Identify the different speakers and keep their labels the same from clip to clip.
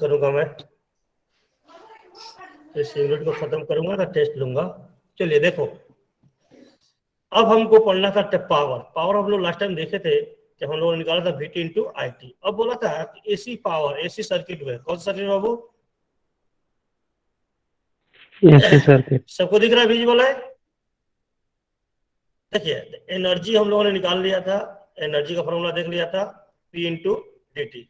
Speaker 1: करूंगा मैं, इस यूनिट को खत्म करूंगा तो टेस्ट लूंगा। चलिए देखो, अब हमको पढ़ना था पावर हम लोग लास्ट टाइम देखे थे कि हम लोगों ने निकाला था VT इंटू IT। अब बोला था कि AC पावर, AC सर्किट में कौन सा सर्किट बाबू?
Speaker 2: AC circuit.
Speaker 1: सबको दिख रहा है, विजिबल है? देखिए, एनर्जी हम लोगों ने निकाल लिया था, एनर्जी का फॉर्मूला देख लिया था, P इंटू DT।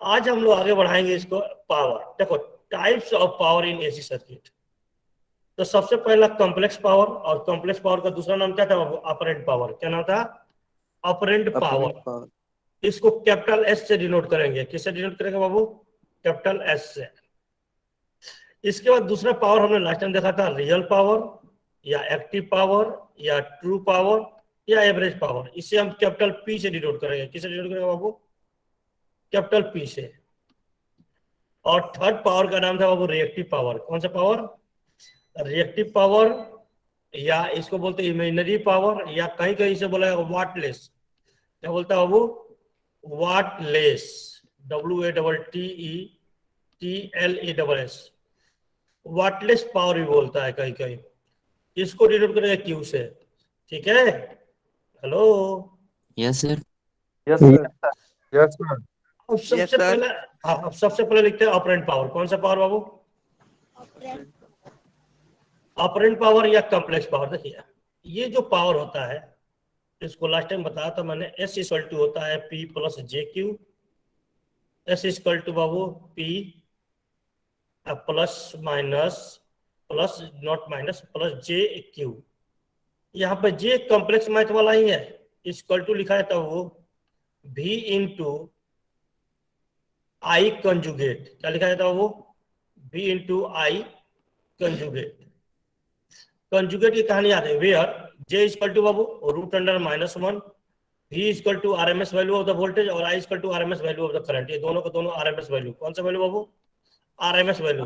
Speaker 1: आज हम लोग आगे बढ़ाएंगे इसको पावर। देखो, types of power in AC circuit. तो सबसे पहला कॉम्प्लेक्स पावर, और कॉम्प्लेक्स पावर का दूसरा नाम क्या था बाबू? Operant power. क्या नाम था? Operant power. इसको कैपिटल S से डिनोट करेंगे। किससे डिनोट करेंगे बाबू? कैपिटल S से। इसके बाद दूसरा पावर हमने लास्ट टाइम देखा था, रियल पावर या एक्टिव पावर या ट्रू पावर या एवरेज पावर। इसे हम कैपिटल P से डिनोट करेंगे। किससे डिनोट करेंगे बाबू? कैपिटल P से। और थर्ड पावर का नाम था बाबू रिएक्टिव पावर। कौन सा पावर? रिएक्टिव पावर, या इसको बोलते हैं इमेजिनरी पावर, या कहीं कहीं से बोला है वाटलेस। क्या बोलता है बाबू? वाटलेस। WATTELESS। वाटलेस पावर भी बोलता है कहीं कहीं। इसको डिनोट करेंगे Q से। ठीक है? Hello,
Speaker 3: yes sir.
Speaker 4: Yes sir. Yes sir.
Speaker 1: अब सबसे पहले, हाँ, अब सबसे पहले लिखते हैं ऑपरेंट पावर। कौन सा पावर बाबू? ऑपरेंट पावर या कॉम्प्लेक्स पावर। देखिए, ये जो पावर होता है, इसको लास्ट टाइम बताया था मैंने, S इक्वल टू होता है P plus JQ। S equal to बाबू P plus minus plus not minus plus JQ। यहाँ पे J कॉम्प्लेक्स मैथ वाला ही है। इक्वल टू लिखा है तो वो V इंटू I कंजुगेट। क्या लिखा जाता है वो? V into I conjugate. Conjugate की कहानी याद है, वेयर J इक्वल टू बाबू root under -1, V equal to RMS value of the voltage और I equal to RMS value of the current. ये दोनों को दोनों RMS वैल्यू। कौन सा वैल्यू बाबू? RMS value.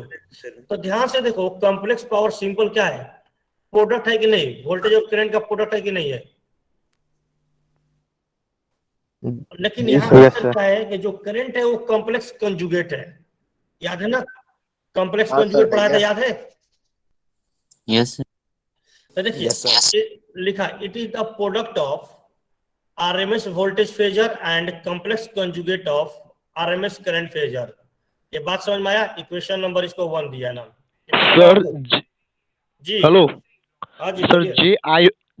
Speaker 1: तो ध्यान से देखो, कॉम्प्लेक्स पावर सिंपल क्या है? प्रोडक्ट है कि नहीं? वोल्टेज और करंट का प्रोडक्ट है कि नहीं है? लेकिन यहाँ क्या है कि जो करंट है वो कॉम्प्लेक्स कंजुगेट है। याद है ना? कॉम्प्लेक्स कंजुगेट पढ़ाया था, याद है?
Speaker 3: Yes sir.
Speaker 1: तो देखिए, लिखा it is the product of RMS voltage phasor and complex conjugate of RMS current phasor. ये बात समझ में आया? इक्वेशन नंबर इसको 1 दिया ना
Speaker 2: सर।
Speaker 1: जी।
Speaker 2: हेलो
Speaker 1: हाँ जी,
Speaker 2: सर,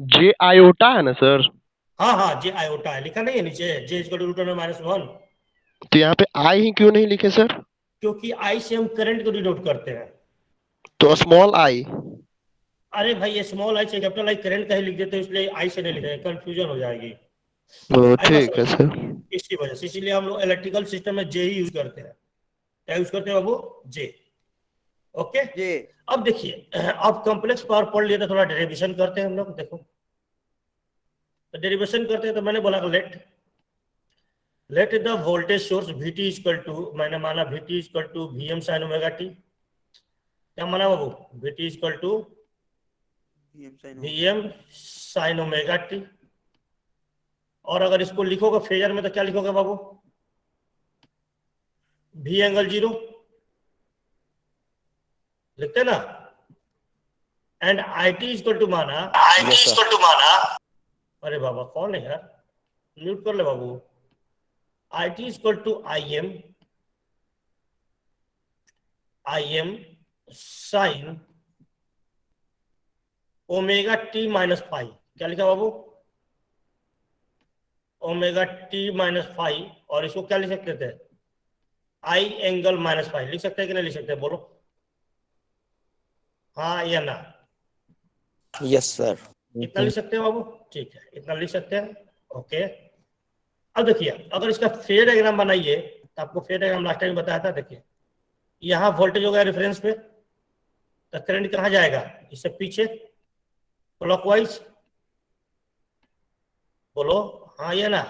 Speaker 2: J आयोटा है ना सर?
Speaker 1: हाँ, J आयोटा है, लिखा नहीं है नीचे J equal to root under -1।
Speaker 2: तो यहाँ पे I ही क्यों नहीं लिखे सर?
Speaker 1: क्योंकि I से हम करंट को डिनोट करते हैं।
Speaker 2: तो स्मॉल I।
Speaker 1: अरे भाई, ये स्मॉल I से कैपिटल I करंट का ही लिख देते हैं, इसलिए I से नहीं लिख रहे, कंफ्यूजन हो जाएगी।
Speaker 2: ठीक है सर।
Speaker 1: इसी वजह से, इसीलिए हम लोग इलेक्ट्रिकल सिस्टम में J ही यूज करते हैं। क्या यूज करते हैं बाबू? J। ओके। अब देखिए, अब कॉम्प्लेक्स पावर पढ़ लिया तो थोड़ा डेरिवेशन करते हैं हम लोग। देखो, तो डेरिवेशन करते हैं तो मैंने बोला let the voltage source VT equal to, मैंने माना VT equal to VM sin omega t। क्या माना बाबू? VT equal to VM sin omega t। और अगर इसको लिखोगे फेजर में तो क्या लिखोगे बाबू? V एंगल 0 लिखते ना। एंड IT इक्वल टू माना, अरे बाबा कौन है यार, म्यूट कर ले बाबू। IT equal to IM sine omega t minus five. क्या लिखा बाबू? Omega t minus five. और इसको क्या लिख सकते थे? I एंगल -5 लिख सकते हैं कि नहीं लिख सकते? बोलो हाँ या ना।
Speaker 4: Yes sir.
Speaker 1: इतना लिख सकते हैं बाबू? ठीक है, इतना लिख सकते हैं। ओके। अब देखिए, अगर इसका फेजर डायग्राम बनाइए तो आपको फेजर डायग्राम लास्ट टाइम बताया था। देखिए, यहाँ वोल्टेज हो गया रेफरेंस पे, तो करंट कहाँ जाएगा? इससे पीछे क्लॉकवाइज। बोलो हाँ या ना।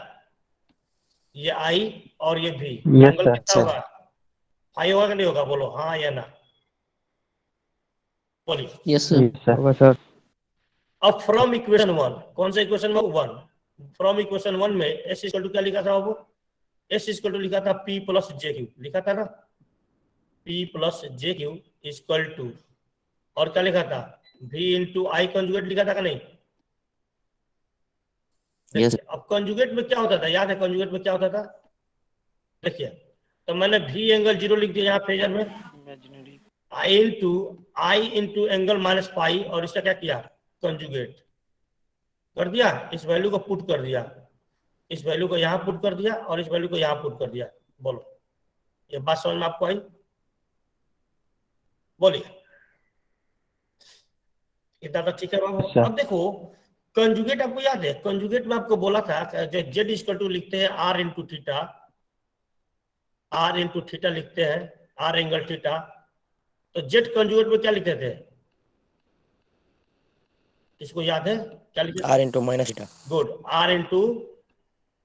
Speaker 1: ये I और ये V एंगल कितना होगा? 5 होगा कि नहीं होगा? बोलो हाँ या ना। बोलिए।
Speaker 3: Yes sir.
Speaker 1: अब फ्रॉम इक्वेशन 1, कौन सा इक्वेशन 1? फ्रॉम इक्वेशन 1 में S इक्वल टू क्या लिखा था बाबू? S इक्वल टू लिखा था P प्लस JQ, लिखा था ना। P plus J Q equal to, और क्या लिखा था, V इंटू आई कंजुगेट लिखा था कि नहीं?
Speaker 3: Yes.
Speaker 1: देखिए अब कंजुगेट में क्या होता था, याद है कंजुगेट में क्या होता था? देखिए तो मैंने V एंगल 0 लिख दिया यहाँ फेजर में, आई इंटू एंगल माइनस पाई, और इसका क्या किया, कंजुगेट कर दिया, इस वैल्यू को पुट कर दिया, इस वैल्यू को यहाँ पुट कर दिया और इस वैल्यू को यहाँ पुट कर दिया। बोलो ये बात समझ में आपको आई? बोलिए, इतना तो ठीक है बाबू।
Speaker 3: अच्छा।
Speaker 1: अब देखो कंजुगेट आपको याद है, कंजुगेट में आपको बोला था कि जो जेड इक्वल टू लिखते हैं R into theta, R into theta लिखते हैं, आर एंगल थीटा, तो जेड कंजुगेट में क्या लिखते थे, इसको याद है क्या लिखते थे?
Speaker 4: R into minus theta.
Speaker 1: Good, R into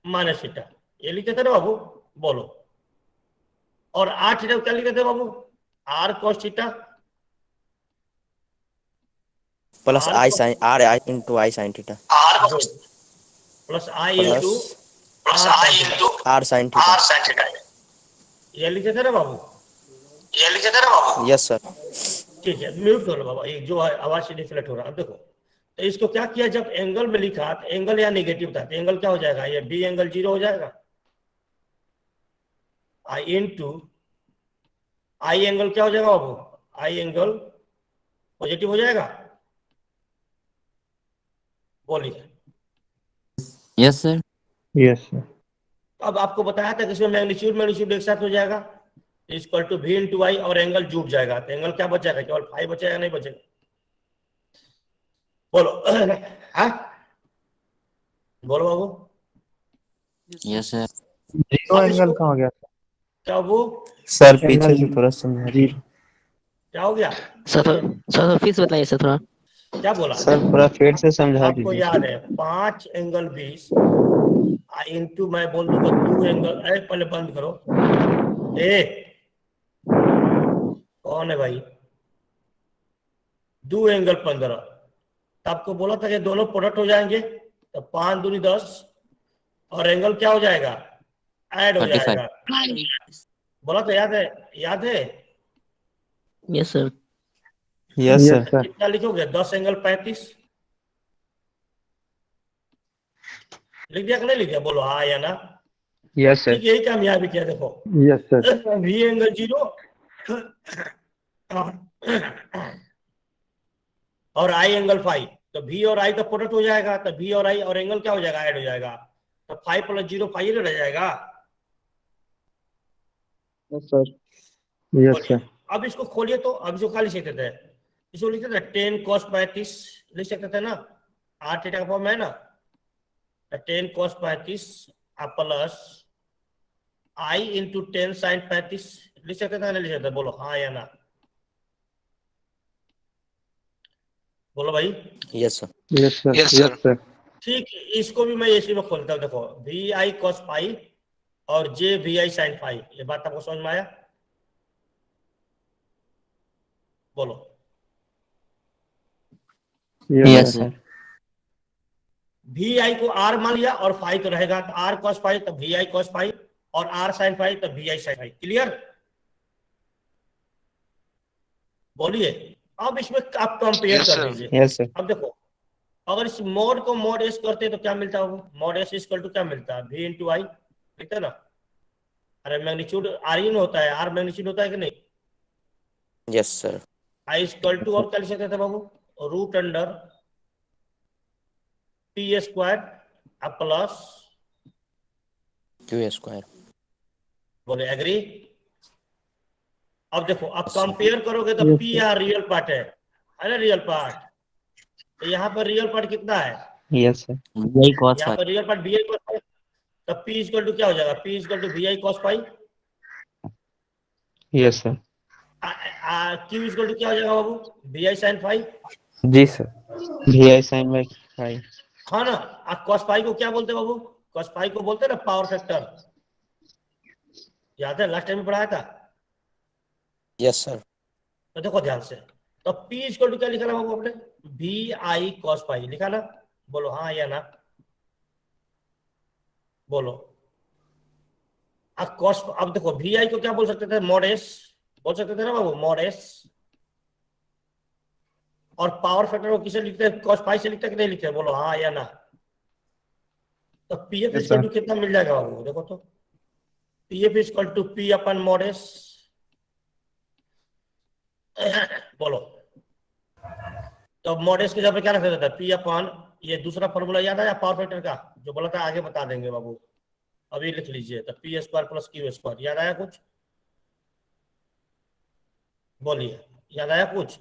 Speaker 1: minus theta, ये लिखते थे ना बाबू? बोलो, और आर थीटा क्या लिखते थे बाबू? R cos theta
Speaker 4: Plus
Speaker 1: R
Speaker 4: I
Speaker 1: cos-
Speaker 4: sin R into I sin theta.
Speaker 1: Plus I into
Speaker 4: R sin theta.
Speaker 1: ये लिखे थे ना बाबू?
Speaker 4: Yes sir.
Speaker 1: ठीक है, म्यूट करो बाबा, ये जो आवाज से डिफ्लेक्ट हो रहा है। अब देखो तो इसको क्या किया, जब एंगल में लिखा तो एंगल यहाँ नेगेटिव था, तो एंगल क्या हो जाएगा, ये बी एंगल 0 हो जाएगा, आई इंटू आई एंगल क्या हो जाएगा बाबू, आई एंगल पॉजिटिव हो जाएगा। बोलिए,
Speaker 3: Yes, sir.
Speaker 5: Yes, sir.
Speaker 1: अब आपको बताया था कि इसमें मैग्नीट्यूड मैग्नीट्यूड एक साथ हो जाएगा, इक्वल टू वी इंटू आई, और एंगल जुट जाएगा, तो एंगल क्या बचेगा, केवल फाइव बचेगा, नहीं बचेगा? बोलो हाँ बोलो बाबू,
Speaker 3: Yes, sir.
Speaker 5: जीरो
Speaker 1: अब
Speaker 5: एंगल
Speaker 1: इसको
Speaker 5: कहाँ गया?
Speaker 1: क्या वो
Speaker 4: सर
Speaker 5: एंगल
Speaker 4: पीछे से थोड़ा समझा
Speaker 5: जीरो।
Speaker 1: क्या हो गया,
Speaker 6: सर फिर से बताइए सर थोड़ा।
Speaker 1: क्या बोला?
Speaker 5: सर पूरा फिर से समझा
Speaker 1: आपको
Speaker 5: दीजिए।
Speaker 1: याद है 5 एंगल 20 इंटू मैं बोल दूंगा 2 एंगल, अरे पहले बंद करो, ए कौन है भाई, 2 एंगल 15, तो आपको बोला था कि दोनों प्रोडक्ट हो जाएंगे, तो 5 दूनी 10, और एंगल क्या हो जाएगा, ऐड हो
Speaker 3: 35.
Speaker 1: जाएगा। बोला तो याद है, याद है?
Speaker 6: Yes sir.
Speaker 4: Yes
Speaker 5: Yes,
Speaker 4: sir
Speaker 5: sir.
Speaker 1: कितना लिखोगे, 10 एंगल 35 लिख दिया कि नहीं लिख दिया? बोलो हाँ या ना?
Speaker 5: Yes, sir.
Speaker 1: ठीक, यही काम यहाँ भी किया, देखो
Speaker 5: Yes, sir.
Speaker 1: वी एंगल 0 और आई एंगल 5, तो वी और आई का प्रोडक्ट हो जाएगा, तो वी और आई और एंगल क्या हो जाएगा, ऐड हो जाएगा, तो 5 प्लस 0 5 रह जाएगा।
Speaker 5: Yes, sir. Yes,
Speaker 1: बोलिए,
Speaker 5: sir.
Speaker 1: अब इसको खोलिए, तो अब इसको क्या लिख सकते थे, इसको लिखते थे 10 cos 35 लिख सकते थे ना, आर थीटा का फॉर्म है ना, 10 cos 35 plus I into 10 sin 35 लिख सकते थे, नहीं लिख सकते? बोलो हाँ या ना? बोलो भाई।
Speaker 4: Yes sir
Speaker 5: Yes, sir.
Speaker 7: Yes,
Speaker 5: Yes,
Speaker 7: sir.
Speaker 5: sir.
Speaker 1: ठीक, इसको भी मैं इसी में खोलता हूँ, देखो वी आई कॉस पाई और जे वी आई साइन पाई, ये बात आपको समझ में आया? बोलो,
Speaker 5: Yes,
Speaker 3: Yes,
Speaker 5: sir.
Speaker 3: sir.
Speaker 1: V I को आर मान लिया और फाई तो रहेगा, तो आर कॉस पाई तब वी आई कॉस पाई, और आर साइन पाई तब V I sine pi. Clear? बोलिए, अब इसमें आप कंपेयर
Speaker 7: Yes,
Speaker 1: कर
Speaker 7: sir.
Speaker 1: दीजिए।
Speaker 5: Yes, sir.
Speaker 1: अब देखो, अगर इस मोड को मोड एस करते तो क्या मिलता है, मोड एस इक्वल टू क्या मिलता है, वी इंटू आई लिखते हैं ना, अरे मैग्नीट्यूड आर ही होता है, आर मैग्नीट्यूड होता है कि नहीं?
Speaker 4: Yes sir
Speaker 1: I equal to, और क्या लिख सकते थे बाबू, root under P square plus
Speaker 4: Q square
Speaker 1: बोले एग्री? अब देखो, अब कंपेयर करोगे तो
Speaker 5: Yes,
Speaker 1: पी
Speaker 5: sir.
Speaker 1: यहाँ रियल पार्ट है ना, रियल पार्ट, तो यहाँ पर रियल पार्ट कितना है,
Speaker 5: Yes, sir.
Speaker 3: VI cos
Speaker 1: यहाँ
Speaker 3: phi.
Speaker 1: पर real part V I cos phi, तो पी इक्वल टू क्या हो जाएगा, P equal to V I cos phi,
Speaker 5: Yes, sir.
Speaker 1: Q equal to क्या हो जाएगा बाबू, वी आई साइन फाई,
Speaker 5: जी सर। VI sin by 5.
Speaker 1: हाँ ना? कॉस पाई को क्या बोलते हैं बाबू, कॉस पाई को बोलते हैं ना पावर फैक्टर, याद है लास्ट टाइम में पढ़ाया था?
Speaker 4: यस सर
Speaker 1: तो देखो ध्यान से, तो P इक्वल टू क्या लिखा ना बाबू आपने, वी आई कॉस पाई लिखा ना? बोलो हाँ या ना? बोलो। अब कॉस, अब देखो वी आई को क्या बोल सकते थे, मॉड एस, बोल सकते थे ना बाबू, मॉड एस। और पावर फैक्टर को किसे लिखते हैं, cos फाई से लिखते हैं कि नहीं लिखते हैं, बोलो हाँ या ना। तो PF
Speaker 5: Yes,
Speaker 1: equal
Speaker 5: sir.
Speaker 1: To कितना मिल जाएगा बाबू, देखो तो, PF equal to P upon mod S. बोलो, तो मॉड एस की जगह पे क्या रखा जाता है, पी अपन, ये दूसरा फॉर्मूला याद आया पावर फैक्टर का जो बोला था, आगे बता देंगे बाबू, अभी लिख लीजिए। तो P square plus Q square, याद आया कुछ, बोलिए, याद आया कुछ।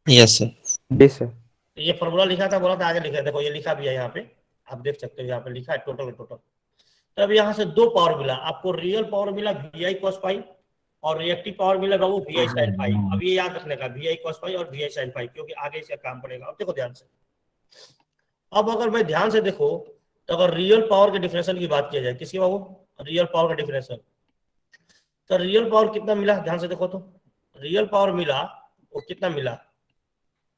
Speaker 4: Yes, sir.
Speaker 5: जी सर।
Speaker 1: ये फॉर्मूला लिखा था, बोला था आगे लिखा है, देखो ये लिखा भी है यहाँ पे, आप देख सकते हो यहाँ पे लिखा है टोटल। तो अब यहाँ से दो पावर मिला आपको, रियल पावर मिला वी आई कॉस फाई और रिएक्टिव पावर मिला बाबू वी आई साइन फाई। अब ये याद रखने का, वी आई कॉस फाई और वी आई साइन फाई, क्योंकि आगे इसका काम पड़ेगा। अब देखो ध्यान से, अब अगर मैं ध्यान से देखो, तो अगर रियल पावर के डिफरेंशियल की बात किया जाए, किसकी बाबू, रियल पावर का डिफरेंशियल, तो रियल पावर कितना मिला, ध्यान से देखो तो, रियल पावर मिला वो कितना मिला,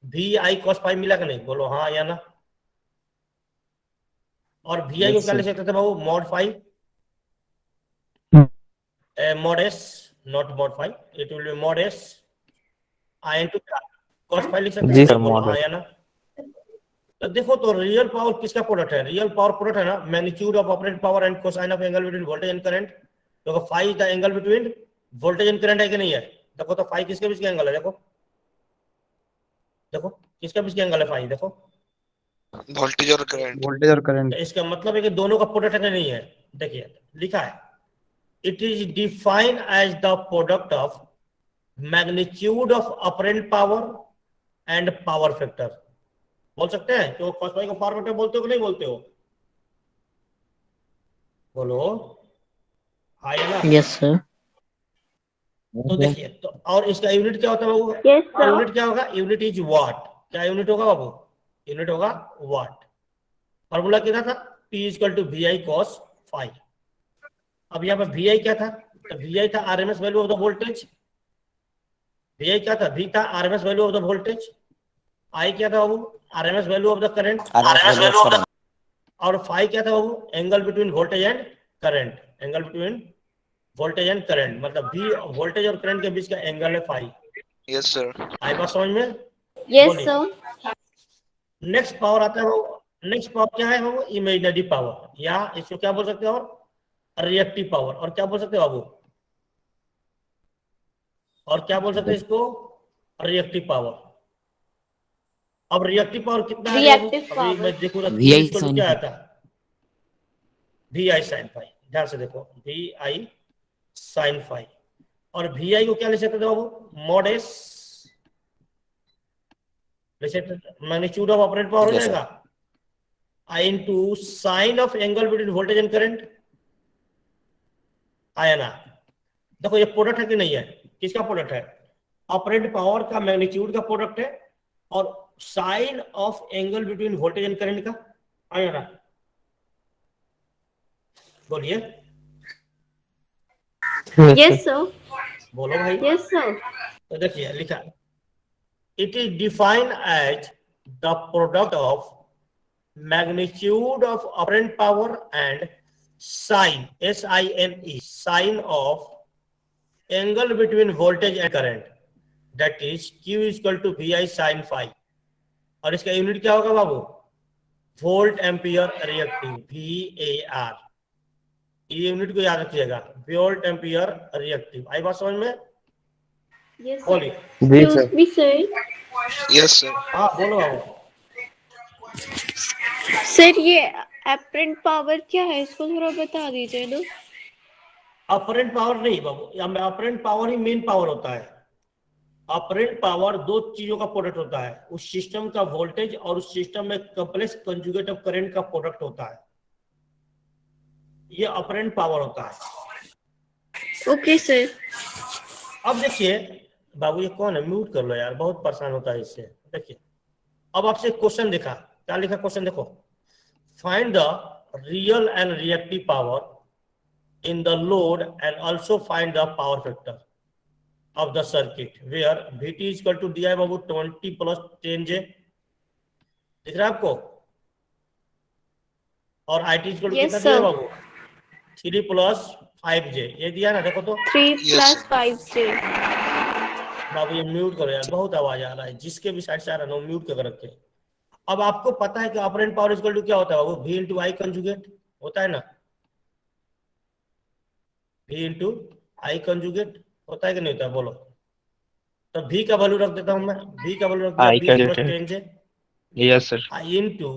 Speaker 1: वी आई कॉस फाई मिला कि नहीं, बोलो हाँ या ना। और वी आई को क्या लिख सकते थे बाबू, mod phi, mod s, not mod phi, it will be mod s I into cos phi लिख सकते
Speaker 5: जी
Speaker 1: हैं,
Speaker 5: सर,
Speaker 1: बोलो
Speaker 5: mod
Speaker 1: हाँ
Speaker 5: s।
Speaker 1: या ना। तो देखो तो रियल पावर किसका प्रोडक्ट है, रियल पावर प्रोडक्ट है ना, magnitude of operating power and cosine of angle between voltage and current. देखो phi is the angle between voltage and current है कि नहीं है, देखो तो फाई किसके बीच का एंगल है, देखो देखो किसके बीच का एंगल है फाई, देखो
Speaker 7: वोल्टेज और करंट।
Speaker 5: वोल्टेज और करंट।
Speaker 1: तो इसका मतलब है कि दोनों का प्रोडक्ट है कि नहीं है। देखिए लिखा है, it is defined as the product of magnitude of apparent power and power factor। बोल सकते हैं क्यों, cos phi को पावर फैक्टर बोलते हो कि नहीं बोलते हो, बोलो हाँ या ना।
Speaker 6: Yes, sir.
Speaker 1: तो देखिए तो, और इसका यूनिट क्या होता है बाबू,
Speaker 8: Yes, sir.
Speaker 1: यूनिट क्या होगा, यूनिट इज वाट। क्या यूनिट होगा बाबू, यूनिट होगा वाट। फॉर्मूला कितना था, P equal to V I cos phi. अब यहाँ पे वी आई क्या था, तो वी आई था RMS value of the voltage, V I क्या था, वी था RMS value of the voltage, I क्या था बाबू, RMS value of the current,
Speaker 4: RMS value of current.
Speaker 1: और फाई क्या था बाबू, angle between voltage and current, angle between voltage and current, मतलब वी वोल्टेज और करंट के बीच का एंगल है फाई।
Speaker 7: Yes sir.
Speaker 1: आई बात समझ में।
Speaker 8: Yes,
Speaker 1: बोलिए।
Speaker 8: sir.
Speaker 1: नेक्स्ट पावर आता है बाबू, नेक्स्ट पावर क्या है बाबू, इमेजिनरी पावर, या इसको क्या बोल सकते हो, और रिएक्टिव पावर, और क्या बोल सकते हो बाबू, और क्या बोल सकते हैं इसको, रिएक्टिव पावर। अब रिएक्टिव पावर कितना है बाबू?
Speaker 8: Reactive
Speaker 1: अभी
Speaker 8: power.
Speaker 1: मैं देखूँ
Speaker 3: VI
Speaker 1: इसको
Speaker 3: sin
Speaker 1: क्या
Speaker 3: phi।
Speaker 1: आता है, वी आई साइन फाई, ध्यान से देखो वी आई साइन फाई। और वी आई को क्या ले सकते थे बाबू, mod S, magnitude of operating power हो
Speaker 4: Yes, sir.
Speaker 1: जाएगा, I into sine of angle between voltage and current, आया ना। देखो ये प्रोडक्ट है कि नहीं है, किसका प्रोडक्ट है, ऑपरेटिंग पावर का मैग्नीट्यूड का प्रोडक्ट है, और sine of angle between voltage and current का, आया ना। बोलिए,
Speaker 8: Yes, sir.
Speaker 1: बोलो भाई।
Speaker 8: Yes, sir.
Speaker 1: तो देखिए लिखा, it is defined as the product of magnitude of apparent power and sine, SINE, sine of angle between voltage and current, that is Q equal to V I sine phi. और इसका unit क्या होगा बाबू, volt ampere reactive, VAR। ये unit को याद रखिएगा, volt ampere reactive. आई बात समझ में।
Speaker 8: Yes, sir.
Speaker 1: बोलिए।
Speaker 5: जी sir.
Speaker 8: Excuse me, sir.
Speaker 7: Yes sir.
Speaker 1: हाँ बोलो बाबू।
Speaker 8: सर ये apparent power क्या है, इसको थोड़ा बता दीजिए ना।
Speaker 1: अपरेंट पावर नहीं बाबू, अपरेंट पावर ही मेन पावर होता है। अपरेंट पावर दो चीजों का प्रोडक्ट होता है, उस सिस्टम का वोल्टेज और उस सिस्टम में कॉम्प्लेक्स कंजुगेट ऑफ करंट का प्रोडक्ट होता है, ये अपरेंट पावर होता है।
Speaker 8: Okay, sir.
Speaker 1: अब देखिए बाबू, ये कौन है, म्यूट कर लो यार, बहुत परेशान होता है इससे। देखिए अब आपसे क्वेश्चन दिखा, क्या लिखा क्वेश्चन देखो, find the real and reactive power in the load and also find the power factor of the circuit where Vt is equal to di Babu 20 plus 10j, दिख रहा है आपको, और It is equal to
Speaker 8: Yes,
Speaker 1: कितना दिया है
Speaker 8: sir.
Speaker 1: बाबू, 3 plus 5j, ये दिया ना, देखो तो
Speaker 8: 3
Speaker 7: Yes,
Speaker 8: plus
Speaker 7: sir.
Speaker 8: 5 sir.
Speaker 1: बाबू ये म्यूट करो यार, बहुत आवाज आ रहा है, जिसके भी साइड से आ रहा है ना म्यूट कर रखे। अब आपको पता है कि ऑपरेंड पावर इक्वल टू क्या होता है बाबू, v इंटू आई कंजुगेट होता है ना, v इंटू आई कंजुगेट होता है कि नहीं होता है, बोलो। तो v का वैल्यू रख देता हूं मैं, v का वैल्यू रख दिया
Speaker 5: I
Speaker 1: 20 plus
Speaker 5: conjugate.
Speaker 1: 10 j,
Speaker 5: Yes, sir.
Speaker 1: I into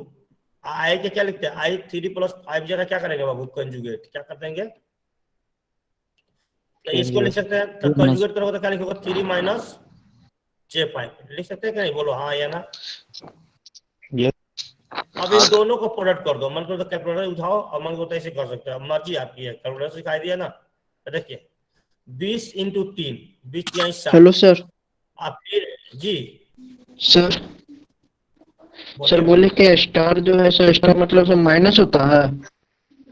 Speaker 1: I के क्या लिखते हैं, आई 3 प्लस 5 जगह क्या करेंगे बाबू, कंजुगेट क्या कर देंगे, तो इसको लिख सकते हैं, तो कंजुगेट करोगे तो क्या लिखोगे 3 माइनस j5 लिख सकते हैं कि नहीं, बोलो हाँ या ना।
Speaker 5: Yes.
Speaker 1: अब इन दोनों को प्रोडक्ट कर दो, मन को तो कैलकुलेटर उठाओ और मन को तो ऐसे कर सकते हो, मर्जी आपकी है, कैलकुलेटर सिखाई दिया ना। तो देखिए 20 इंटू 3 20 या 60।
Speaker 5: Hello sir.
Speaker 1: आप फिर जी
Speaker 5: सर सर
Speaker 1: बोलिए।
Speaker 5: बोले कि स्टार जो है सर, स्टार मतलब सर माइनस होता है।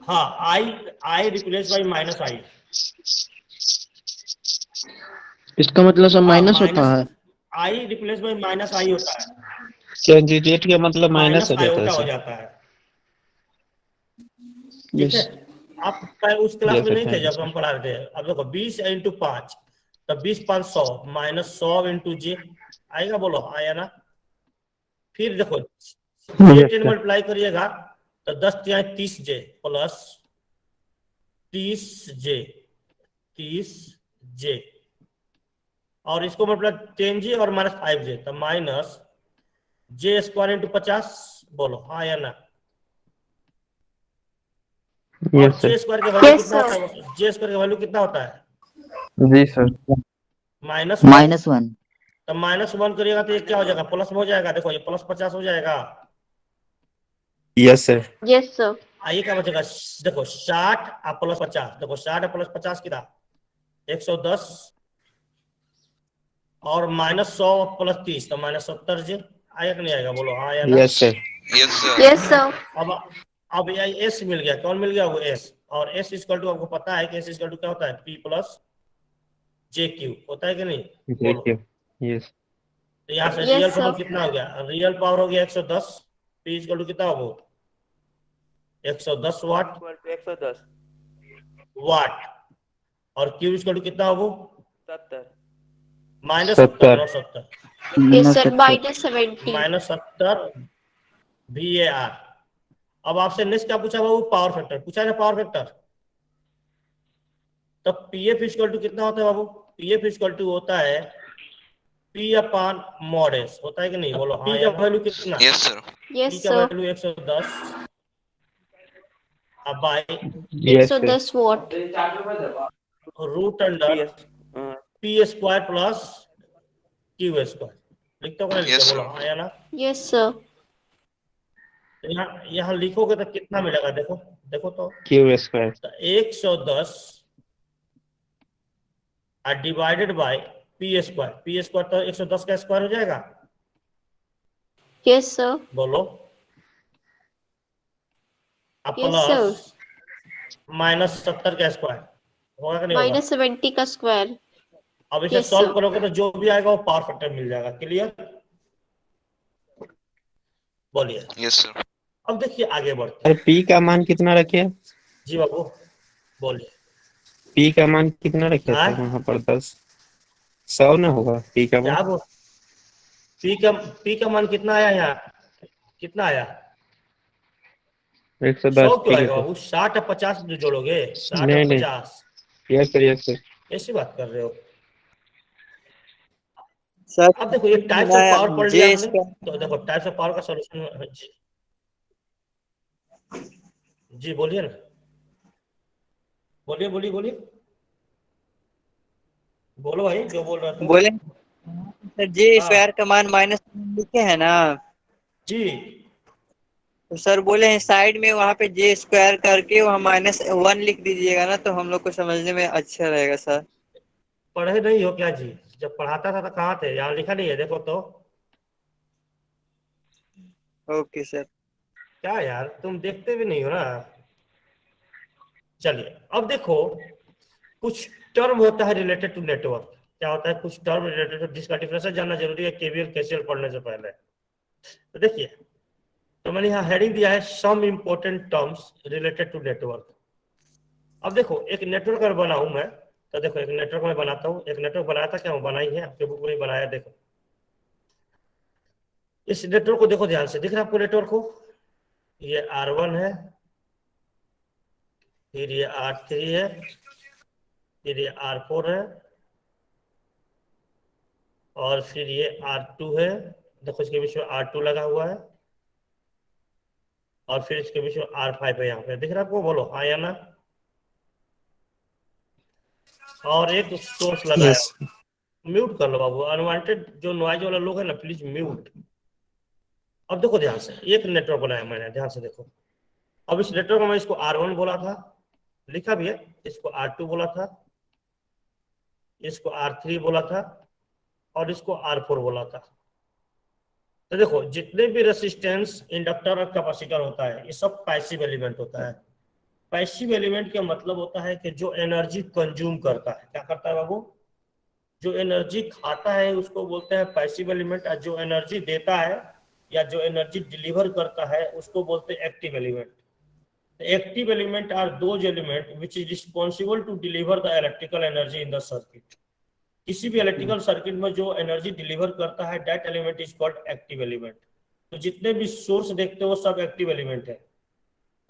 Speaker 1: हाँ I I replace by minus I,
Speaker 5: इसका मतलब सर
Speaker 1: हाँ
Speaker 5: माइनस होता है।
Speaker 1: Minus I replace by minus I होता है,
Speaker 5: कंजुगेट का मतलब माइनस
Speaker 1: माइनस
Speaker 5: हो जाता है
Speaker 1: आयोटा हो
Speaker 5: सर।
Speaker 1: जाता है, ठीक
Speaker 5: यस।
Speaker 1: है। आप उस क्लास
Speaker 5: यस
Speaker 1: में
Speaker 5: सर,
Speaker 1: नहीं थे
Speaker 5: थैंक यू
Speaker 1: जब हम
Speaker 5: सर।
Speaker 1: पढ़ा रहे थे। अब देखो 20 इंटू 5 तो 20 5 100 माइनस 100 इंटू जे आएगा, बोलो आया ना। फिर देखो जे
Speaker 5: यस
Speaker 1: 10
Speaker 5: सर।
Speaker 1: मल्टीप्लाई करिएगा तो 10 तिहाई 30 जे प्लस 30 जे 30 जे, और इसको मतलब 10 जे और माइनस 5 जे, तो माइनस जे स्क्वायर इंटू 50, बोलो हाँ या ना। और
Speaker 5: यस
Speaker 1: जे
Speaker 5: सर।
Speaker 1: स्क्वायर का वैल्यू
Speaker 8: Yes,
Speaker 1: कितना होता
Speaker 8: sir.
Speaker 1: है, जे स्क्वायर का वैल्यू कितना होता है,
Speaker 5: जी सर।
Speaker 1: -1।
Speaker 3: -1
Speaker 1: तो -1 करिएगा तो ये क्या हो जाएगा, प्लस में हो जाएगा, देखो ये प्लस 50 हो जाएगा।
Speaker 5: Yes sir.
Speaker 8: Yes, sir.
Speaker 1: आइए क्या बचेगा, देखो 60 और प्लस 50, देखो 60 प्लस 50 कितना 110, और -100 प्लस 30 तो -70 जे आएगा कि नहीं आएगा, बोलो हाँ या ना।
Speaker 5: Yes sir.
Speaker 7: Yes, sir.
Speaker 8: Yes, sir.
Speaker 1: अब ये एस मिल गया, कौन मिल गया, वो एस, और एस इक्वल टू आपको पता है कि एस इक्वल टू क्या होता है, पी प्लस जे क्यू होता है कि नहीं, बोलो।
Speaker 5: देखिए। यस।
Speaker 1: तो यहाँ से
Speaker 8: Yes,
Speaker 1: रियल
Speaker 8: sir.
Speaker 1: पावर कितना हो गया, रियल पावर हो गया 110, पी इक्वल टू कितना होगा 110 वाट,
Speaker 5: 110।
Speaker 1: वाट, और क्यू इक्वल टू कितना होगा
Speaker 5: 70।
Speaker 1: -70 और 70,
Speaker 8: Yes, sir.
Speaker 3: -70
Speaker 8: -70.
Speaker 1: -70 VAR। अब आपसे नेक्स्ट क्या पूछा बाबू, पावर फैक्टर पूछा है ना, पावर फैक्टर। तो पीएफ इक्वल टू कितना होता है बाबू, पीएफ इक्वल टू होता है पी अपॉन मॉड एस, होता है कि नहीं, बोलो पी का वैल्यू कितना,
Speaker 7: Yes, sir.
Speaker 8: Yes,
Speaker 1: पी का
Speaker 8: sir.
Speaker 1: वैल्यू 110 अब by
Speaker 5: yes sir.
Speaker 8: 110 watt.
Speaker 1: Root under P square plus Q square, लिखते हो कि नहीं
Speaker 7: Yes,
Speaker 1: लिखते, बोलो
Speaker 7: sir.
Speaker 1: हाँ या ना।
Speaker 8: Yes, sir.
Speaker 1: तो यहाँ लिखोगे तो कितना मिलेगा, देखो देखो तो
Speaker 5: Q square.
Speaker 1: 110 divided by P square तो 110 का स्क्वायर हो जाएगा,
Speaker 8: Yes, sir.
Speaker 1: बोलो। अब
Speaker 8: Yes,
Speaker 1: प्लस -70 का स्क्वायर होगा कि नहीं होगा।
Speaker 8: -70 का स्क्वायर.
Speaker 1: अब इसे
Speaker 8: Yes,
Speaker 1: सॉल्व
Speaker 8: sir.
Speaker 1: करोगे तो जो भी आएगा वो पावर फैक्टर मिल जाएगा, क्लियर, बोलिए।
Speaker 7: Yes, sir.
Speaker 1: अब देखिए आगे बढ़ते
Speaker 5: अरे पी का मान कितना रखे?
Speaker 1: जी बाबू, बोलिए।
Speaker 5: पी का मान कितना रखे
Speaker 1: हाँ?
Speaker 5: थे वहां पर? 100 ना होगा पी का मान?
Speaker 1: क्या बोल, पी का मान कितना आया यहाँ, कितना आया
Speaker 5: 110।
Speaker 1: 100 क्यों
Speaker 5: ठीक है
Speaker 1: आएगा
Speaker 5: सर।
Speaker 1: बाबू, 60 और 50 जो जोड़ोगे 60 और
Speaker 5: नहीं नहीं।
Speaker 1: 50,
Speaker 5: यस सर, यस सर।
Speaker 1: ऐसी बात कर रहे हो।
Speaker 9: सर
Speaker 1: अब देखो ये टाइप्स ऑफ पावर पढ़ लिया आपने, तो देखो टाइप्स ऑफ पावर का सॉल्यूशन जी बोलिए ना, बोलिए बोलिए बोलिए, बोलो भाई जो बोल रहा था।
Speaker 9: बोले सर जे
Speaker 1: हाँ।
Speaker 9: स्क्वायर का मान -1 लिखे है ना,
Speaker 1: जी
Speaker 9: तो सर बोले हैं साइड में वहाँ पे जे स्क्वायर करके वहाँ -1 लिख दीजिएगा ना, तो हम लोग को समझने में अच्छा रहेगा सर।
Speaker 1: पढ़े नहीं हो क्या जी, जब पढ़ाता था तो कहाँ थे, यहाँ लिखा नहीं है, देखो तो।
Speaker 9: Okay sir.
Speaker 1: क्या यार तुम देखते भी नहीं हो ना। चलिए अब देखो कुछ टर्म होता है रिलेटेड टू नेटवर्क, क्या होता है कुछ टर्म रिलेटेड टू, जिसका डिफरेंस जानना जरूरी है केवीएल केसीएल पढ़ने से पहले। तो देखिए, तो मैंने यहाँ हेडिंग दिया है some important terms related to network. अब देखो एक नेटवर्क अगर बनाऊं मैं तो देखो एक नेटवर्क मैं बनाता हूँ, एक नेटवर्क बनाया था क्या, मैं बनाई है आपके बुक में ही बनाया। देखो इस नेटवर्क को देखो ध्यान से, दिख रहा है आपको नेटवर्क को, ये R1 है, फिर ये R3 है, फिर ये R4 है, और फिर ये R2 है। देखो इसके बीच में R2 लगा हुआ है, और फिर इसके बीच में R5 है। यहाँ पे दिख रहा है आपको, बोलो हाँ या ना। और एक सोर्स लगाया।
Speaker 4: Yes.
Speaker 1: म्यूट कर लो बाबू, अनवांटेड जो नॉइज वाला लोग है ना, प्लीज म्यूट। अब देखो ध्यान से, एक नेटवर्क बनाया मैंने, ध्यान से देखो। अब इस नेटवर्क में इसको R1 बोला था, लिखा भी है, इसको R2 बोला था, इसको R3 बोला था, और इसको R4 बोला था। तो देखो जितने भी रेसिस्टेंस, इंडक्टर और कैपेसिटर होता है, ये सब पैसिव एलिमेंट होता है। पैसिव एलिमेंट का मतलब होता है कि जो एनर्जी कंज्यूम करता है, क्या करता है बाबू, जो एनर्जी खाता है उसको बोलते हैं पैसिव एलिमेंट, और जो एनर्जी देता है या जो एनर्जी डिलीवर करता है उसको बोलते हैं active element. Active element are those element which is responsible to deliver the electrical energy in the circuit. किसी भी इलेक्ट्रिकल सर्किट में जो एनर्जी डिलीवर करता है, that element is called active element. तो जितने भी सोर्स देखते हो सब एक्टिव एलिमेंट है,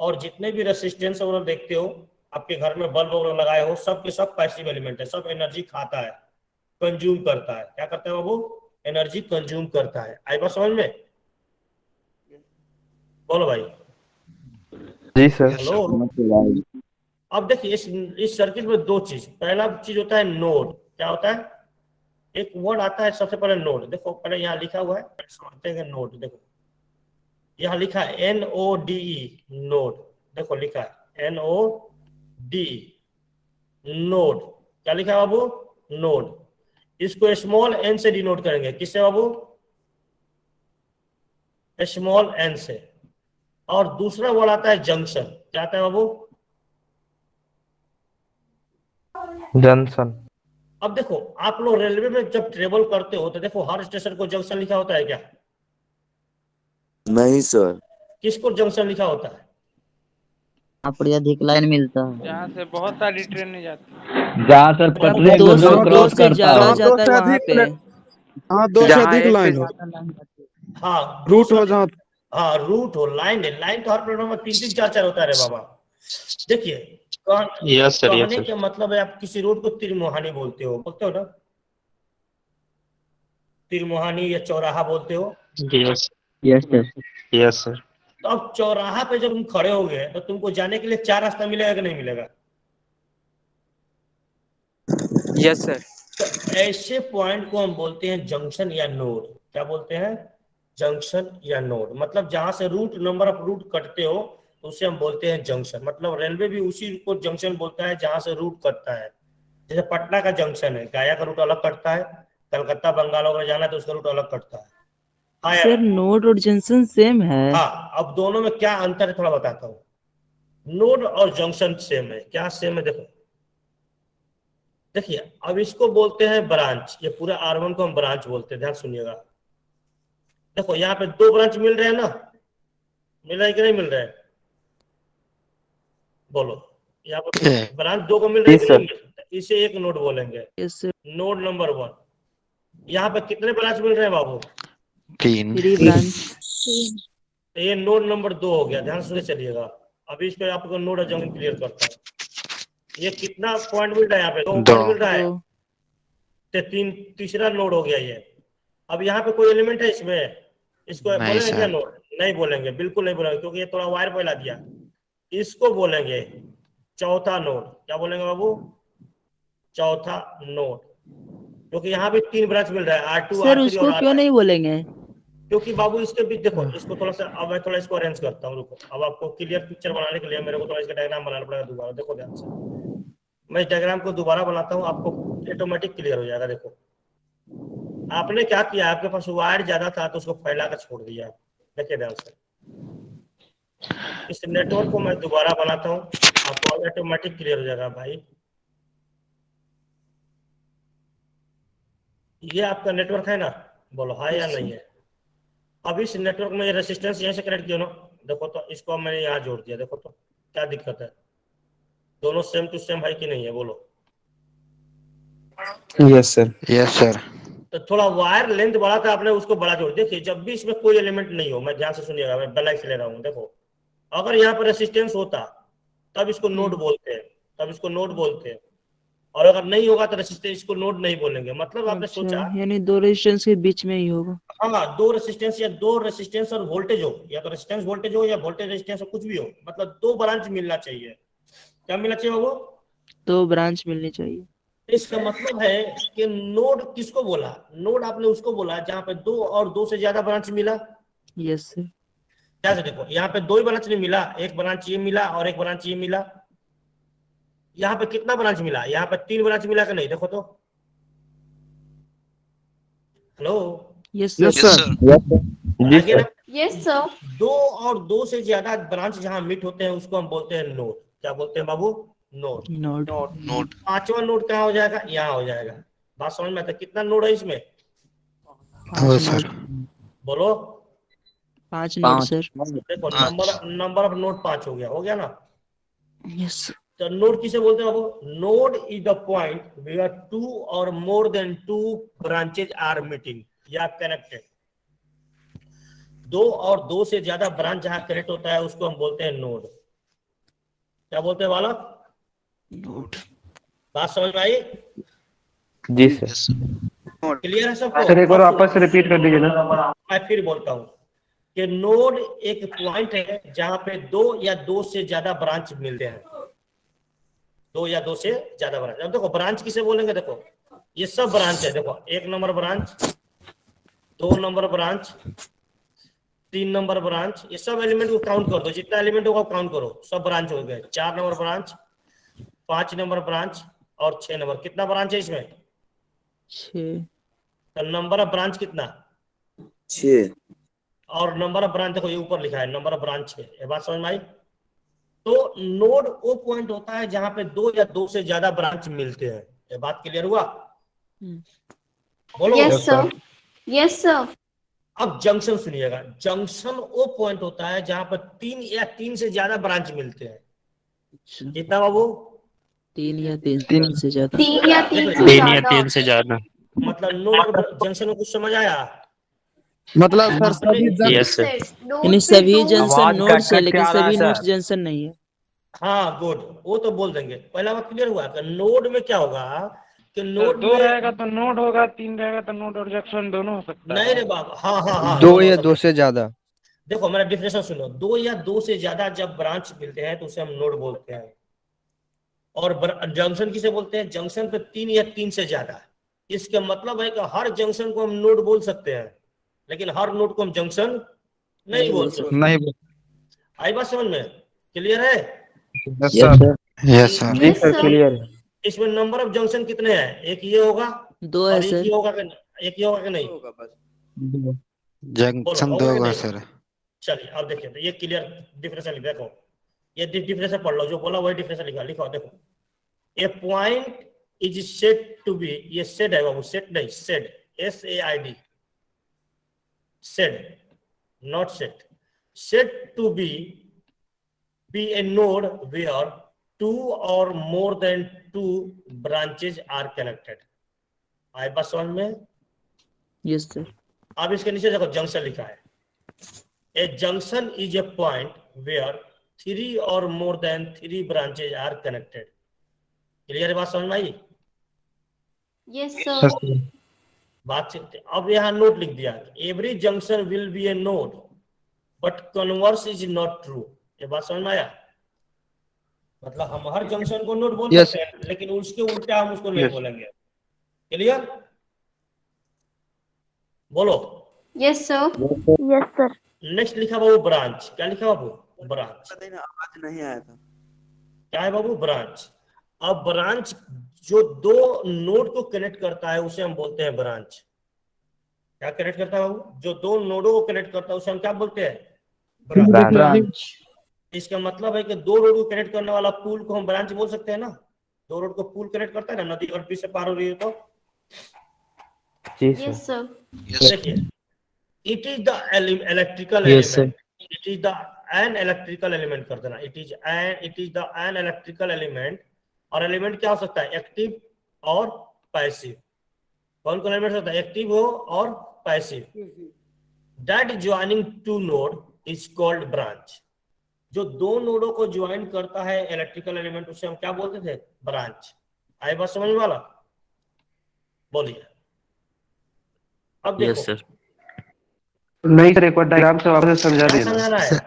Speaker 1: और जितने भी रेसिस्टेंस वगैरह देखते हो, आपके घर में बल्ब वगैरह लगाए हो, सब के सब पैसिव एलिमेंट है, सब एनर्जी खाता है, कंज्यूम करता है। क्या करता है बाबू, एनर्जी कंज्यूम करता है। आई बात समझ में, बोलो भाई।
Speaker 5: जी सर।
Speaker 1: हेलो। अब देखिए इस सर्किट में दो चीज, पहला चीज होता है नोड। क्या होता है, एक वर्ड आता है सबसे पहले नोड। देखो पहले यहाँ लिखा हुआ है, समझते हैं नोड। देखो यहाँ लिखा है NODE, नोड। देखो लिखा है NODE, नोड। क्या लिखा है बाबू, नोड। इसको स्मॉल n से डिनोट करेंगे, किससे बाबू, स्मॉल n से। और दूसरा वर्ड आता है जंक्शन। क्या आता है बाबू,
Speaker 5: जंक्शन।
Speaker 1: अब देखो आप लोग रेलवे में जब ट्रेवल करते हो तो देखो हर स्टेशन को जंक्शन लिखा होता है क्या,
Speaker 3: नहीं सर।
Speaker 1: किसको जंक्शन लिखा होता है,
Speaker 6: यहाँ पर अधिक लाइन मिलता है।
Speaker 10: जहाँ से बहुत सारी ट्रेन नहीं जाती।
Speaker 5: जहाँ सर पटरी
Speaker 6: दो
Speaker 5: को क्रॉस
Speaker 6: से
Speaker 5: करता
Speaker 6: ज्यादा
Speaker 5: हो।
Speaker 6: जाता है वहाँ पे।
Speaker 10: हाँ, दो से अधिक लाइन हो।
Speaker 1: हाँ
Speaker 10: रूट हो जहाँ।
Speaker 1: हाँ रूट हो, लाइन है। लाइन तो हर प्लेटफॉर्म में 3 3 4 4 होता है रे बाबा। देखिए
Speaker 4: Yes, sir. Yes,
Speaker 1: कहने
Speaker 4: sir.
Speaker 1: का मतलब है, आप किसी रोड को तिरमुहानी बोलते हो ना, तिरमुहानी या चौराहा बोलते हो।
Speaker 4: Yes.
Speaker 6: Yes sir.
Speaker 4: Yes, sir.
Speaker 1: तो अब चौराहा पे जब तुम खड़े हो गए तो तुमको जाने के लिए 4 रास्ता मिलेगा कि नहीं मिलेगा।
Speaker 10: Yes sir.
Speaker 1: तो ऐसे पॉइंट को हम बोलते हैं जंक्शन या नोड। क्या बोलते हैं, जंक्शन या नोड। मतलब जहां से रूट, नंबर ऑफ रूट कटते हो तो उसे हम बोलते हैं जंक्शन। मतलब रेलवे भी उसी को जंक्शन बोलता है जहां से रूट कटता है। जैसे पटना का जंक्शन है, गया का रूट अलग कटता है, कलकत्ता बंगाल वगैरह जाना है तो उसका रूट अलग कटता है। हाँ
Speaker 6: सर नोड और जंक्शन सेम है।
Speaker 1: हाँ, अब दोनों में क्या अंतर है थोड़ा बताता हूँ। नोड और जंक्शन सेम है, क्या सेम है, देखो देखिए अब इसको बोलते हैं ब्रांच। ये पूरा R1 को हम ब्रांच बोलते हैं, ध्यान सुनिएगा। देखो यहाँ पे 2 ब्रांच मिल रहे हैं ना, मिल रहा है कि नहीं मिल रहा है, बोलो। यहाँ पे ब्रांच 2 को मिल रहा है कि नहीं मिल रहा है? इसे एक नोड बोलेंगे,
Speaker 6: यस सर।
Speaker 1: Node number 1। यहाँ पे कितने ब्रांच मिल रहे हैं बाबू,
Speaker 3: 3।
Speaker 6: 3 ब्रांच।
Speaker 1: तो ये नोड नंबर 2 हो गया। ध्यान से चलिएगा, अभी इस पे आपको नोड और जंक्शन क्लियर करता हूँ। ये कितना पॉइंट मिल रहा है, यहाँ पे 2 पॉइंट मिल रहा है, तो तीसरा नोड हो गया ये। अब यहाँ पे कोई एलिमेंट है इसमें, इसको बोलेंगे क्या नोड, नहीं बोलेंगे, बिल्कुल नहीं बोलेंगे, क्योंकि ये थोड़ा वायर फैला दिया। इसको बोलेंगे चौथा नोड। क्या बोलेंगे बाबू, चौथा नोड, क्योंकि यहाँ भी 3 ब्रांच मिल रहा है, R2
Speaker 6: सर
Speaker 1: R3
Speaker 6: उसको
Speaker 1: और
Speaker 6: क्यों
Speaker 1: R5।
Speaker 6: नहीं बोलेंगे,
Speaker 1: क्योंकि बाबू इसके बीच देखो, इसको थोड़ा सा, अब मैं थोड़ा इसको अरेंज करता हूँ, रुको। अब आपको क्लियर पिक्चर बनाने के लिए मेरे को थोड़ा इसका डायग्राम बनाना पड़ेगा दोबारा। देखो ध्यान से, मैं इस डायग्राम को दोबारा बनाता हूँ, आपको ऑटोमेटिक क्लियर हो जाएगा। देखो आपने क्या किया, आपके पास वायर ज्यादा था तो उसको फैला कर छोड़ दिया। देखिए ध्यान से, इस नेटवर्क को मैं दोबारा बनाता हूँ, आपको ऑटोमेटिक क्लियर हो जाएगा भाई। ये आपका नेटवर्क है ना, बोलो हाँ या नहीं है। अब इस नेटवर्क में रेसिस्टेंस यहीं से कनेक्ट किया ना, देखो तो इसको मैंने यहाँ जोड़ दिया। देखो तो क्या दिक्कत है, दोनों सेम टू सेम है कि नहीं है, बोलो।
Speaker 5: Yes sir.
Speaker 2: Yes sir.
Speaker 1: तो थोड़ा वायर लेंथ बढ़ा था आपने, उसको बड़ा जोड़। देखिए जब भी इसमें कोई एलिमेंट नहीं हो, मैं ध्यान से सुनिएगा, मैं ब्लैक से ले रहा हूँ। देखो अगर यहाँ पर रेसिस्टेंस होता तब इसको नोड बोलते हैं, तब इसको नोड बोलते हैं। और अगर नहीं होगा तो रेसिस्टेंस को नोड नहीं बोलेंगे। मतलब आपने सोचा,
Speaker 6: यानी दो रेजिस्टेंस के बीच में ही होगा।
Speaker 1: हाँ, दो रेसिस्टेंस या दो रेसिस्टेंस और वोल्टेज हो, या तो रेसिस्टेंस वोल्टेज हो या वोल्टेज रेसिस्टेंस हो, कुछ भी हो, मतलब दो ब्रांच मिलना चाहिए। क्या मिलना चाहिए वो?
Speaker 6: दो ब्रांच मिलनी चाहिए।
Speaker 1: इसका मतलब है कि नोड किसको बोला? नोड आपने उसको बोला जहां पे दो और दो से ज्यादा ब्रांच मिला।
Speaker 6: Yes sir.
Speaker 1: क्या से देखो, यहाँ पे दो ही ब्रांच नहीं मिला, एक ब्रांच ये मिला और एक ब्रांच ये मिला। यहाँ पे कितना ब्रांच मिला? यहाँ पे तीन ब्रांच मिला कि नहीं? देखो तो। Hello,
Speaker 6: yes
Speaker 7: yes
Speaker 6: sir.
Speaker 7: Sir.
Speaker 5: जी
Speaker 1: आगे ना,
Speaker 5: सर।
Speaker 8: Yes sir.
Speaker 1: दो और दो से ज्यादा ब्रांच जहां मीट होते हैं उसको हम बोलते हैं नोड। क्या बोलते हैं बाबू? नोड।
Speaker 6: नोड।
Speaker 7: नोट।
Speaker 1: पांचवा नोड कहाँ हो जाएगा? यहाँ हो जाएगा। बात समझ में आता है? कितना नोड है इसमें?
Speaker 2: हो सर।
Speaker 1: बोलो।
Speaker 6: 5 नोड
Speaker 3: पाँच।
Speaker 6: सर।
Speaker 1: देखो
Speaker 7: पांच।
Speaker 1: नंबर ऑफ नोड 5 हो गया ना।
Speaker 6: यस।
Speaker 1: तो नोड किसे बोलते हैं बाबू? Node is the point where two और more than two branches are meeting या कनेक्टेड। दो और दो से ज्यादा ब्रांच जहां कनेक्ट होता है उसको हम बोलते हैं नोड। क्या बोलते हैं बालक?
Speaker 6: नोड।
Speaker 1: बात समझ में आई?
Speaker 5: जी सर।
Speaker 7: Yes sir.
Speaker 1: क्लियर है सबको?
Speaker 5: सर एक बार वापस से रिपीट कर दीजिए ना।
Speaker 1: मैं फिर बोलता हूँ कि नोड एक पॉइंट है जहां पे दो या दो से ज्यादा ब्रांच मिलते हैं। दो या दो से ज्यादा ब्रांच। अब देखो ब्रांच किसे बोलेंगे? देखो ये सब ब्रांच है। देखो 1 number branch, 2 number branch, 3 number branch, ये सब एलिमेंट को काउंट कर दो, जितना एलिमेंट होगा काउंट करो, सब ब्रांच हो गए। 4 नंबर ब्रांच, 5 नंबर ब्रांच और 6 नंबर। कितना ब्रांच है इसमें?
Speaker 6: 6।
Speaker 1: तो नंबर ऑफ ब्रांच कितना?
Speaker 11: 6।
Speaker 1: और नंबर ऑफ ब्रांच देखो ये ऊपर लिखा है, नंबर ऑफ ब्रांच है। ये बात समझ में आई? तो नोड वो पॉइंट होता है जहां पे दो या दो से ज्यादा ब्रांच मिलते हैं। ये बात क्लियर हुआ? बोलो।
Speaker 8: Yes sir. Yes sir.
Speaker 1: अब जंक्शन सुनिएगा। जंक्शन वो पॉइंट होता है जहां पर तीन या तीन से ज्यादा ब्रांच मिलते हैं। कितना बाबू?
Speaker 6: 3 या 3 से ज्यादा।
Speaker 8: 3 या 3 से
Speaker 4: तीन या
Speaker 8: ज्यादा।
Speaker 4: तीन से ज्यादा।
Speaker 1: मतलब नोड और जंक्शन में कुछ समझ आया?
Speaker 10: मतलब सर सभी
Speaker 4: यस सर।
Speaker 6: यानी सभी जंक्शन नोड्स है लेकिन सभी नोड्स जंक्शन नहीं है।
Speaker 1: हाँ गुड, वो तो बोल देंगे। पहला बात क्लियर हुआ कि नोड में क्या होगा कि नोड
Speaker 10: दो
Speaker 1: में
Speaker 10: रहेगा तो नोड होगा, 3 रहेगा तो नोड और जंक्शन दोनों हो सकता है।
Speaker 1: नहीं रे बाबा, हाँ हाँ हाँ,
Speaker 2: दो
Speaker 1: दोनों
Speaker 2: या
Speaker 1: सब।
Speaker 2: दो से ज्यादा।
Speaker 1: देखो मेरा डिफिनेशन सुनो। दो या दो से ज्यादा जब ब्रांच मिलते हैं तो उसे हम नोड बोलते हैं। और जंक्शन किसे बोलते हैं? जंक्शन पे 3 या 3 से ज्यादा। इसका मतलब है कि हर जंक्शन को हम नोड बोल सकते हैं, लेकिन हर नोड को हम जंक्शन नहीं बोल सकते।
Speaker 10: नहीं।
Speaker 1: आई बात समझ में? क्लियर है?
Speaker 5: Yes
Speaker 6: yes
Speaker 5: sir.
Speaker 6: Sir.
Speaker 2: Yes sir.
Speaker 5: जी सर क्लियर है।
Speaker 1: इसमें नंबर ऑफ जंक्शन कितने हैं? एक ये होगा
Speaker 6: 2 है
Speaker 1: और एक
Speaker 6: सर।
Speaker 1: ही होगा कि एक ही होगा कि नहीं?
Speaker 2: जंक्शन
Speaker 1: बोलो,
Speaker 2: दो
Speaker 1: होगा कि
Speaker 2: होगा
Speaker 1: नहीं?
Speaker 2: सर।
Speaker 1: चलिए अब देखिए, तो ये क्लियर डिफरेंस देखो। ये डिफरेंस पढ़ लो, जो बोला वही डिफरेंस लिखा। लिखो देखो, a point is said to be, ये सेड है बाबू, सेट नहीं, said, SAID, said, not set. Said to be a node where 2 or more than 2 branches are connected। आए बात समझ में?
Speaker 6: Yes sir.
Speaker 1: अब इसके नीचे देखो जंक्शन लिखा है। A junction is a point where 3 or more than 3 branches are connected। Clear है? बात समझ में आई?
Speaker 8: Yes sir.
Speaker 1: बात अब यहाँ नोट लिख दिया, every junction will be a node but converse is not true. ये बात समझ में आया? मतलब हम हर जंक्शन को नोड बोल
Speaker 2: Yes.
Speaker 1: सकते हैं, लेकिन उसके उल्टा हम उसको नहीं बोलेंगे। क्लियर? बोलो।
Speaker 8: Yes sir. Yes sir.
Speaker 1: Next लिखा बाबू ब्रांच। क्या लिखा बाबू? ब्रांच।
Speaker 11: आज नहीं आया था।
Speaker 1: क्या है बाबू? ब्रांच। अब ब्रांच जो दो नोड को कनेक्ट करता है उसे हम बोलते हैं ब्रांच। क्या कनेक्ट करता है बाबू? जो दो नोडों को कनेक्ट करता है उसे हम क्या बोलते हैं?
Speaker 5: ब्रांच।
Speaker 1: इसका मतलब है कि दो रोड को कनेक्ट करने वाला पुल को हम ब्रांच बोल सकते हैं ना। दो रोड को पुल कनेक्ट करता है ना, नदी और बीच से पार हो रही है तो।
Speaker 5: जी
Speaker 8: यस
Speaker 5: सर।
Speaker 8: सर।
Speaker 1: देखिए, it is the electrical
Speaker 6: Yes, sir.
Speaker 1: Element. It is the an electrical element कर देना। It is the an electrical element. और एलिमेंट क्या हो सकता है? एक्टिव और पैसिव। कौन कौन एलिमेंट होता है? एक्टिव हो और passive. That joining two node is called branch. जो दो नोडों को ज्वाइन करता है इलेक्ट्रिकल एलिमेंट, उसे हम क्या बोलते थे? ब्रांच। आई बात समझ वाला? बोलिए। अब देखो।
Speaker 3: Yes sir.
Speaker 5: नहीं सर, एक बार डायग्राम से वापस समझा
Speaker 1: क्या
Speaker 5: देना।
Speaker 1: समझाना है?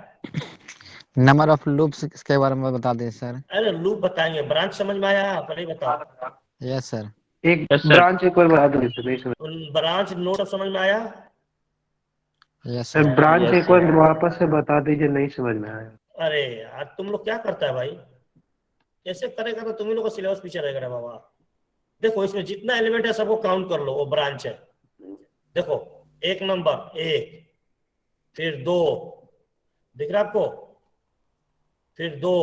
Speaker 2: नंबर ऑफ लूप्स के बारे में बता दें सर।
Speaker 1: अरे लूप बताएंगे, ब्रांच समझ में आया? पहले बताओ।
Speaker 2: Yes sir.
Speaker 5: एक
Speaker 4: Yes, sir.
Speaker 5: ब्रांच एक बार बता दो, नहीं समझ।
Speaker 1: ब्रांच नोड समझ में आया?
Speaker 2: Yes
Speaker 5: sir
Speaker 2: sir.
Speaker 5: Branch
Speaker 4: Yes,
Speaker 5: एक बार वापस से बता दीजिए, नहीं समझ में आया।
Speaker 1: अरे यार तुम लोग क्या करता है भाई? कैसे करेगा तो तुम लोग का सिलेबस पीछे रहेगा रे बाबा। देखो इसमें जितना एलिमेंट है सबको काउंट कर लो, वो ब्रांच है। देखो एक नंबर, एक, फिर दो, दिख रहा आपको? फिर दो,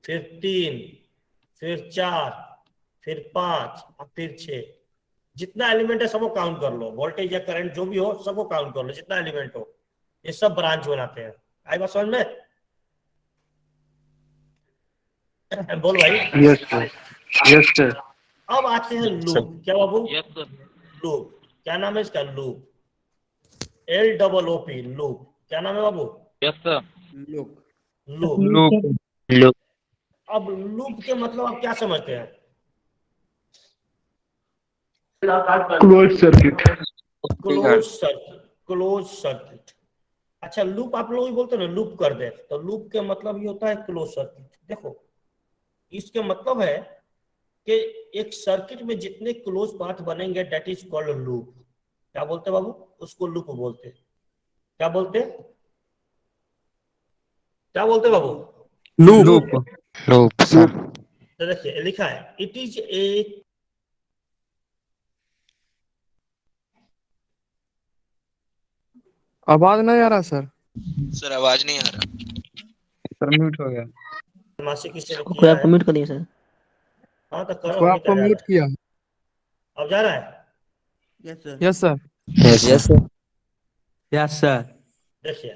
Speaker 1: फिर तीन, फिर चार, फिर पांच और फिर 6। जितना एलिमेंट है सबको काउंट कर लो, वोल्टेज या करंट जो भी हो सबको काउंट कर लो, जितना एलिमेंट हो। ये सब ब्रांच बनाते हैं। आई बात समझ में? बोल भाई।
Speaker 5: Yes sir, yes sir.
Speaker 1: अब आते हैं लूप। क्या बाबू? लूप। क्या नाम है इसका? लूप। LOOP, loop. क्या नाम है बाबू?
Speaker 11: Look
Speaker 1: loop.
Speaker 4: Look.
Speaker 1: अब लूप के मतलब आप क्या समझते हैं?
Speaker 5: Close circuit.
Speaker 1: Close circuit. Close circuit. अच्छा लूप आप लोग ही बोलते हैं ना, लूप कर दे, तो लूप के मतलब ये होता है क्लोज सर्किट। देखो इसके मतलब है कि एक सर्किट में जितने क्लोज पाथ बनेंगे दैट इज कॉल्ड लूप। क्या बोलते हैं बाबू? उसको लूप बोलते हैं। क्या बोलते हैं? क्या बोलते हैं बाबू?
Speaker 2: Loop sir.
Speaker 1: तो देखिए लिखा है, इट इज ए
Speaker 10: आवाज नहीं आ रहा सर।
Speaker 11: सर आवाज नहीं आ रहा।
Speaker 10: सर म्यूट हो गया।
Speaker 1: मासी किसने
Speaker 6: कोई
Speaker 1: किया
Speaker 6: आपको
Speaker 1: है?
Speaker 6: म्यूट कर दिया सर।
Speaker 1: हाँ तो करो,
Speaker 10: वो
Speaker 1: हमें
Speaker 10: आपको
Speaker 1: क्या जा
Speaker 10: म्यूट
Speaker 1: रहा है?
Speaker 10: किया।
Speaker 1: अब जा रहा है?
Speaker 11: Yes sir.
Speaker 10: Yes sir.
Speaker 3: Yes sir. Yes sir.
Speaker 1: देखिए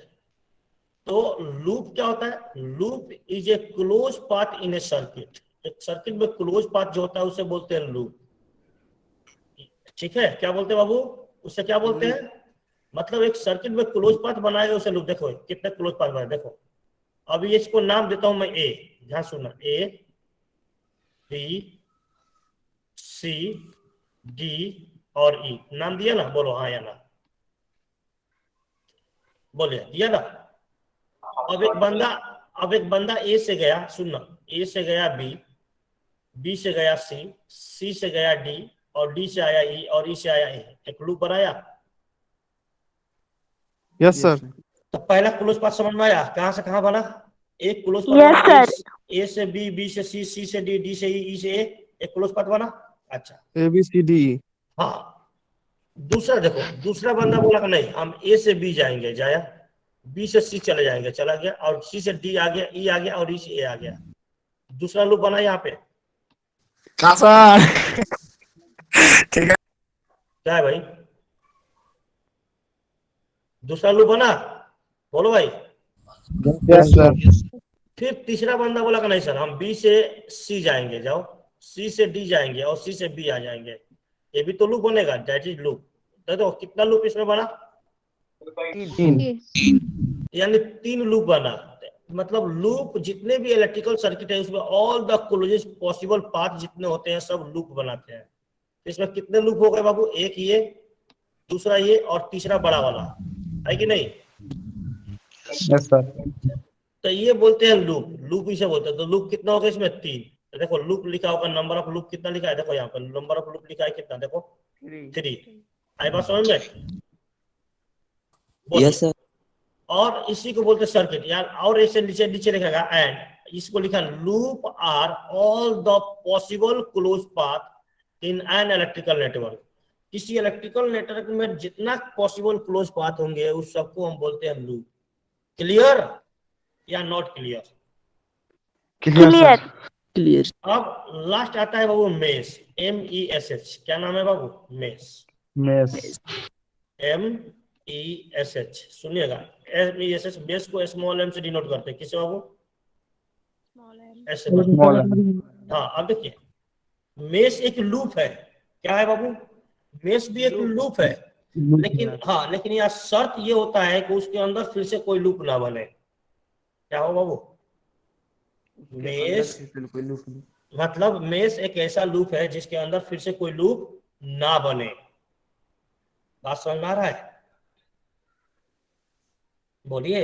Speaker 1: तो लूप क्या होता है? Loop is a close path in A circuit. एक सर्किट में क्लोज पाथ जो होता है उसे बोलते हैं लूप। ठीक है? क्या बोलते हैं बाबू? उसे क्या बोलते हैं? मतलब एक सर्किट में क्लोज पाथ बनाएगा उसे लूप। देखो कितने क्लोज पाथ बनाए। देखो अभी इसको नाम देता हूं मैं ए, ध्यान सुनना, ए बी सी डी और ई। नाम दिया ना? बोलो हाँ या ना, बोलिए। दिया ना? अब एक बंदा ए से गया, सुनना, ए से गया बी, बी से गया सी, सी से गया डी और डी से आया ई और ई से आया ए। एक लूप बनाया।
Speaker 10: Yes sir.
Speaker 1: तो पहला क्लोज पाथ समझ में आया? कहां से कहां बना? एक क्लोज पाथ
Speaker 8: Yes,
Speaker 1: बना,
Speaker 8: sir.
Speaker 1: ए से बी, बी से सी, सी से डी, डी से ई, ई से ए। एक क्लोज पाथ बना। अच्छा
Speaker 10: ABCD।
Speaker 1: हाँ। दूसरा देखो, दूसरा बंदा बोला कि नहीं हम ए से बी जाएंगे, जाया, बी से सी चले जाएंगे, चला गया, और सी से डी आ गया, ई आ गया और ई से ए आ गया। दूसरा लूप बना यहाँ पे। क्या है भाई? दूसरा लूप बना? बोलो भाई।
Speaker 10: Yes sir.
Speaker 1: फिर तीसरा बंदा बोला कि नहीं सर हम बी से सी जाएंगे, जाओ, सी से डी जाएंगे और सी से बी आ जाएंगे। ये भी तो लूप बनेगा, दैट इज लूप। तो कितना लूप इसमें बना? यानी 3 लूप बना। मतलब लूप जितने भी इलेक्ट्रिकल सर्किट है उसमें all the closest possible path जितने होते हैं सब लूप बनाते हैं। इसमें कितने लूप हो गए बाबू? एक ये, दूसरा ये और तीसरा बड़ा वाला, है कि नहीं?
Speaker 10: Yes sir.
Speaker 1: तो ये बोलते हैं लूप। लूप इसे बोलते हैं। तो लूप कितना होगा इसमें? 3। तो देखो लूप लिखा होगा, नंबर ऑफ लूप कितना लिखा है? देखो यहाँ पर नंबर ऑफ लूप लिखा है कितना? देखो 3। आई बात समझ में?
Speaker 3: Yes sir.
Speaker 1: और इसी को बोलते हैं सर्किट यार। और ऐसे नीचे नीचे लिखेगा एंड, इसको लिखा loop are all the possible close path in an electrical network. किसी इलेक्ट्रिकल नेटवर्क में जितना पॉसिबल क्लोज पाथ होंगे उस सबको हम बोलते हैं लूप। क्लियर या नॉट क्लियर?
Speaker 8: Clear.
Speaker 6: क्लियर।
Speaker 1: अब लास्ट आता है बाबू मेश, MESH। क्या नाम है बाबू? मेश। MESH सुनिएगा। MESH बेस को स्मॉल m से डिनोट करते हैं। किसे बाबू? ऐसे। हाँ अब देखिए मेश एक लूप है। क्या है बाबू, मेष भी एक लूप है, लेकिन हाँ, लेकिन यहाँ शर्त ये होता है कि उसके अंदर फिर से कोई लूप ना बने। क्या हो बाबू, मेष मतलब मेष एक ऐसा लूप है जिसके अंदर फिर से कोई लूप ना बने। बात समझ में आ रहा है? बोलिए।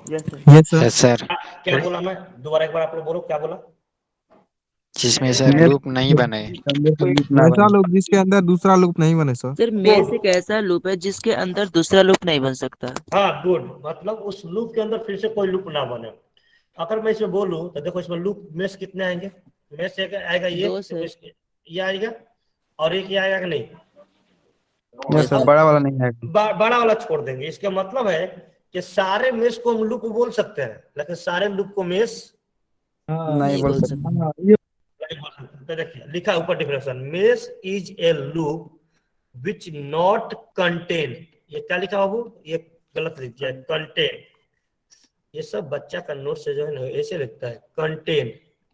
Speaker 2: Yes sir.
Speaker 1: क्या बोला मैं, दोबारा एक बार आप लोग बोलो, क्या बोला?
Speaker 2: जिसमें सर लूप नहीं बने।
Speaker 3: ऐसा लूप जिसके अंदर दूसरा लूप नहीं बने सर।
Speaker 6: सर मेष एक ऐसा लूप है जिसके अंदर दूसरा लूप नहीं बन सकता।
Speaker 1: हाँ गुड, मतलब उस लूप के अंदर फिर से कोई लूप ना बने। अगर मैं इसमें बोलूं तो देखो, इसमें लूप मेष कितने आएंगे? मेष एक आएगा ये,
Speaker 6: दो सर।
Speaker 1: ये आएगा, और एक ये आएगा कि नहीं?
Speaker 3: यस सर, बड़ा वाला नहीं है।
Speaker 1: बड़ा वाला छोड़ देंगे। इसका मतलब है कि सारे मेष को हम लूप बोल सकते हैं, लेकिन सारे लूप को मेष
Speaker 3: नहीं बोल सकता।
Speaker 1: नहीं बोल सकते। तो देखिए लिखा ऊपर डिफिनेशन, मेष is a loop which not contain. ये क्या लिखा बाबू, ये गलत लिख दिया, कंटेन। ये सब बच्चा का नोट से जो है ना ऐसे लिखता है कंटेन,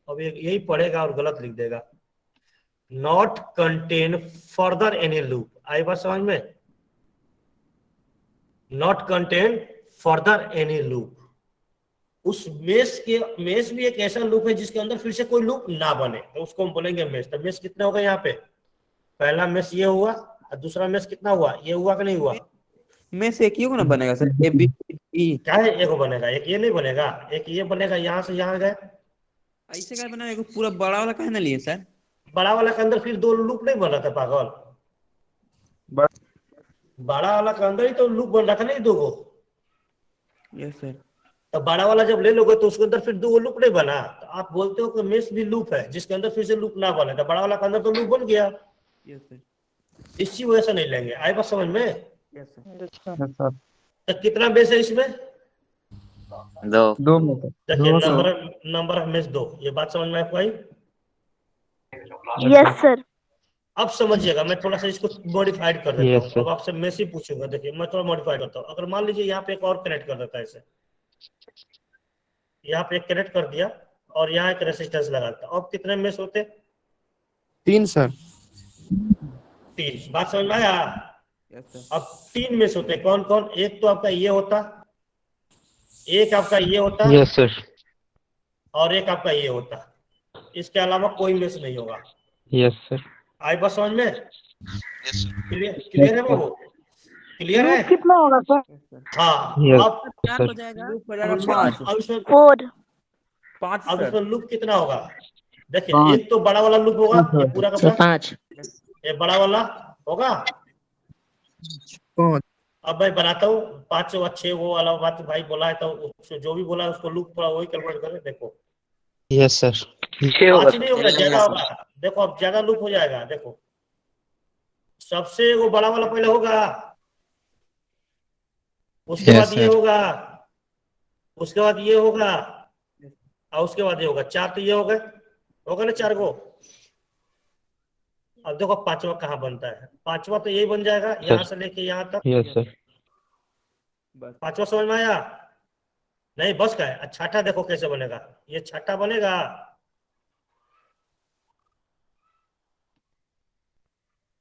Speaker 1: अब यही पढ़ेगा और गलत लिख देगा। Not contain further any loop. आई बात समझ में? Not contain further any loop. उस मेष भी एक ऐसा लूप है जिसके अंदर फिर से कोई लूप ना बने, तो उसको हम बोलेंगे मेष। तो मेष कितना होगा यहाँ पे? पहला मेष ये हुआ, और दूसरा मेष कितना हुआ, ये हुआ कि नहीं हुआ?
Speaker 3: मेष एक ही होगा ना बनेगा सर, ए बी ई।
Speaker 1: क्या है, एक बनेगा, एक ये नहीं बनेगा, एक ये बनेगा। यहाँ से यहाँ गए,
Speaker 3: ऐसे क्या बना है, पूरा बड़ा वाला कहे ना लिए सर?
Speaker 1: बड़ा वाला के अंदर फिर दो लूप नहीं बन रहा था पागल? बड़ा वाला के अंदर ही तो लूप बन रहा था नहीं, दो गो।
Speaker 3: Yes sir.
Speaker 1: तो बड़ा वाला जब ले लोगे तो उसके अंदर फिर दो लूप नहीं बना, तो आप बोलते हो कि मेष भी लूप है जिसके अंदर फिर से लूप ना बने। तो बड़ा वाला के अंदर तो लूप बन गया,
Speaker 3: यस सर।
Speaker 1: इसी वजह से नहीं लेंगे। आई बात समझ में?
Speaker 3: Yes sir.
Speaker 1: तो कितना मेष है इसमें?
Speaker 3: दो में सर।
Speaker 1: देखिए नंबर ऑफ मेष 2। ये बात समझ में आपको आई?
Speaker 8: Yes sir.
Speaker 1: अब समझिएगा, मैं थोड़ा सा इसको मॉडिफाइड कर देता
Speaker 4: Yes,
Speaker 1: हूँ।
Speaker 4: sir.
Speaker 1: अब आपसे मेष ही पूछूंगा। देखिए मैं थोड़ा मॉडिफाइड करता हूँ। अगर मान लीजिए यहाँ पे एक और कनेक्ट कर देता है इसे, यहाँ पे एक कनेक्ट कर दिया और यहाँ एक रेसिस्टेंस लगा देता, अब कितने मेष होते?
Speaker 3: 3 सर।
Speaker 1: 3। बात समझ में आया?
Speaker 3: Yes sir.
Speaker 1: अब 3 मेष होते कौन कौन? एक तो आपका ये होता, एक आपका ये होता,
Speaker 4: Yes, sir.
Speaker 1: और एक आपका ये होता। इसके अलावा कोई मेष नहीं होगा।
Speaker 4: Yes, sir.
Speaker 1: आई बात समझ में?
Speaker 11: Yes sir.
Speaker 1: क्लियर है बाबू? क्लियर है?
Speaker 10: कितना होगा सर?
Speaker 1: हाँ।
Speaker 4: Yes,
Speaker 1: अब
Speaker 6: क्या हो जाएगा?
Speaker 3: लूप हो जाएगा 5।
Speaker 1: अब इसमें
Speaker 3: 5
Speaker 1: अब
Speaker 3: सर।
Speaker 1: इसमें लूप कितना होगा? देखिए एक तो बड़ा वाला लूप होगा, ये पूरा का
Speaker 6: सर
Speaker 1: पूरा,
Speaker 6: 5।
Speaker 1: ये बड़ा वाला होगा। अब मैं बनाता हूँ 5 और 6 वो वाला बात भाई बोला है, तो जो भी बोला है उसको लूप पूरा वही कैलकुलेट करें। देखो
Speaker 4: Yes, sir.
Speaker 1: 5 नहीं होगा, ज्यादा होगा। देखो अब ज्यादा लूप हो जाएगा। देखो सबसे वो बड़ा वाला पहले होगा, उसके
Speaker 2: Yes,
Speaker 1: बाद ये
Speaker 2: sir.
Speaker 1: होगा, उसके बाद ये होगा, और उसके बाद ये होगा। 4 तो ये हो गए, होगा ना 4 को। अब देखो 5वां कहाँ बनता है? 5वां तो यही बन जाएगा, यहाँ से लेके यहाँ तक।
Speaker 4: Yes, sir.
Speaker 1: 5वां समझ में आया? नहीं बस का है। छठा देखो कैसे बनेगा, ये छठा बनेगा।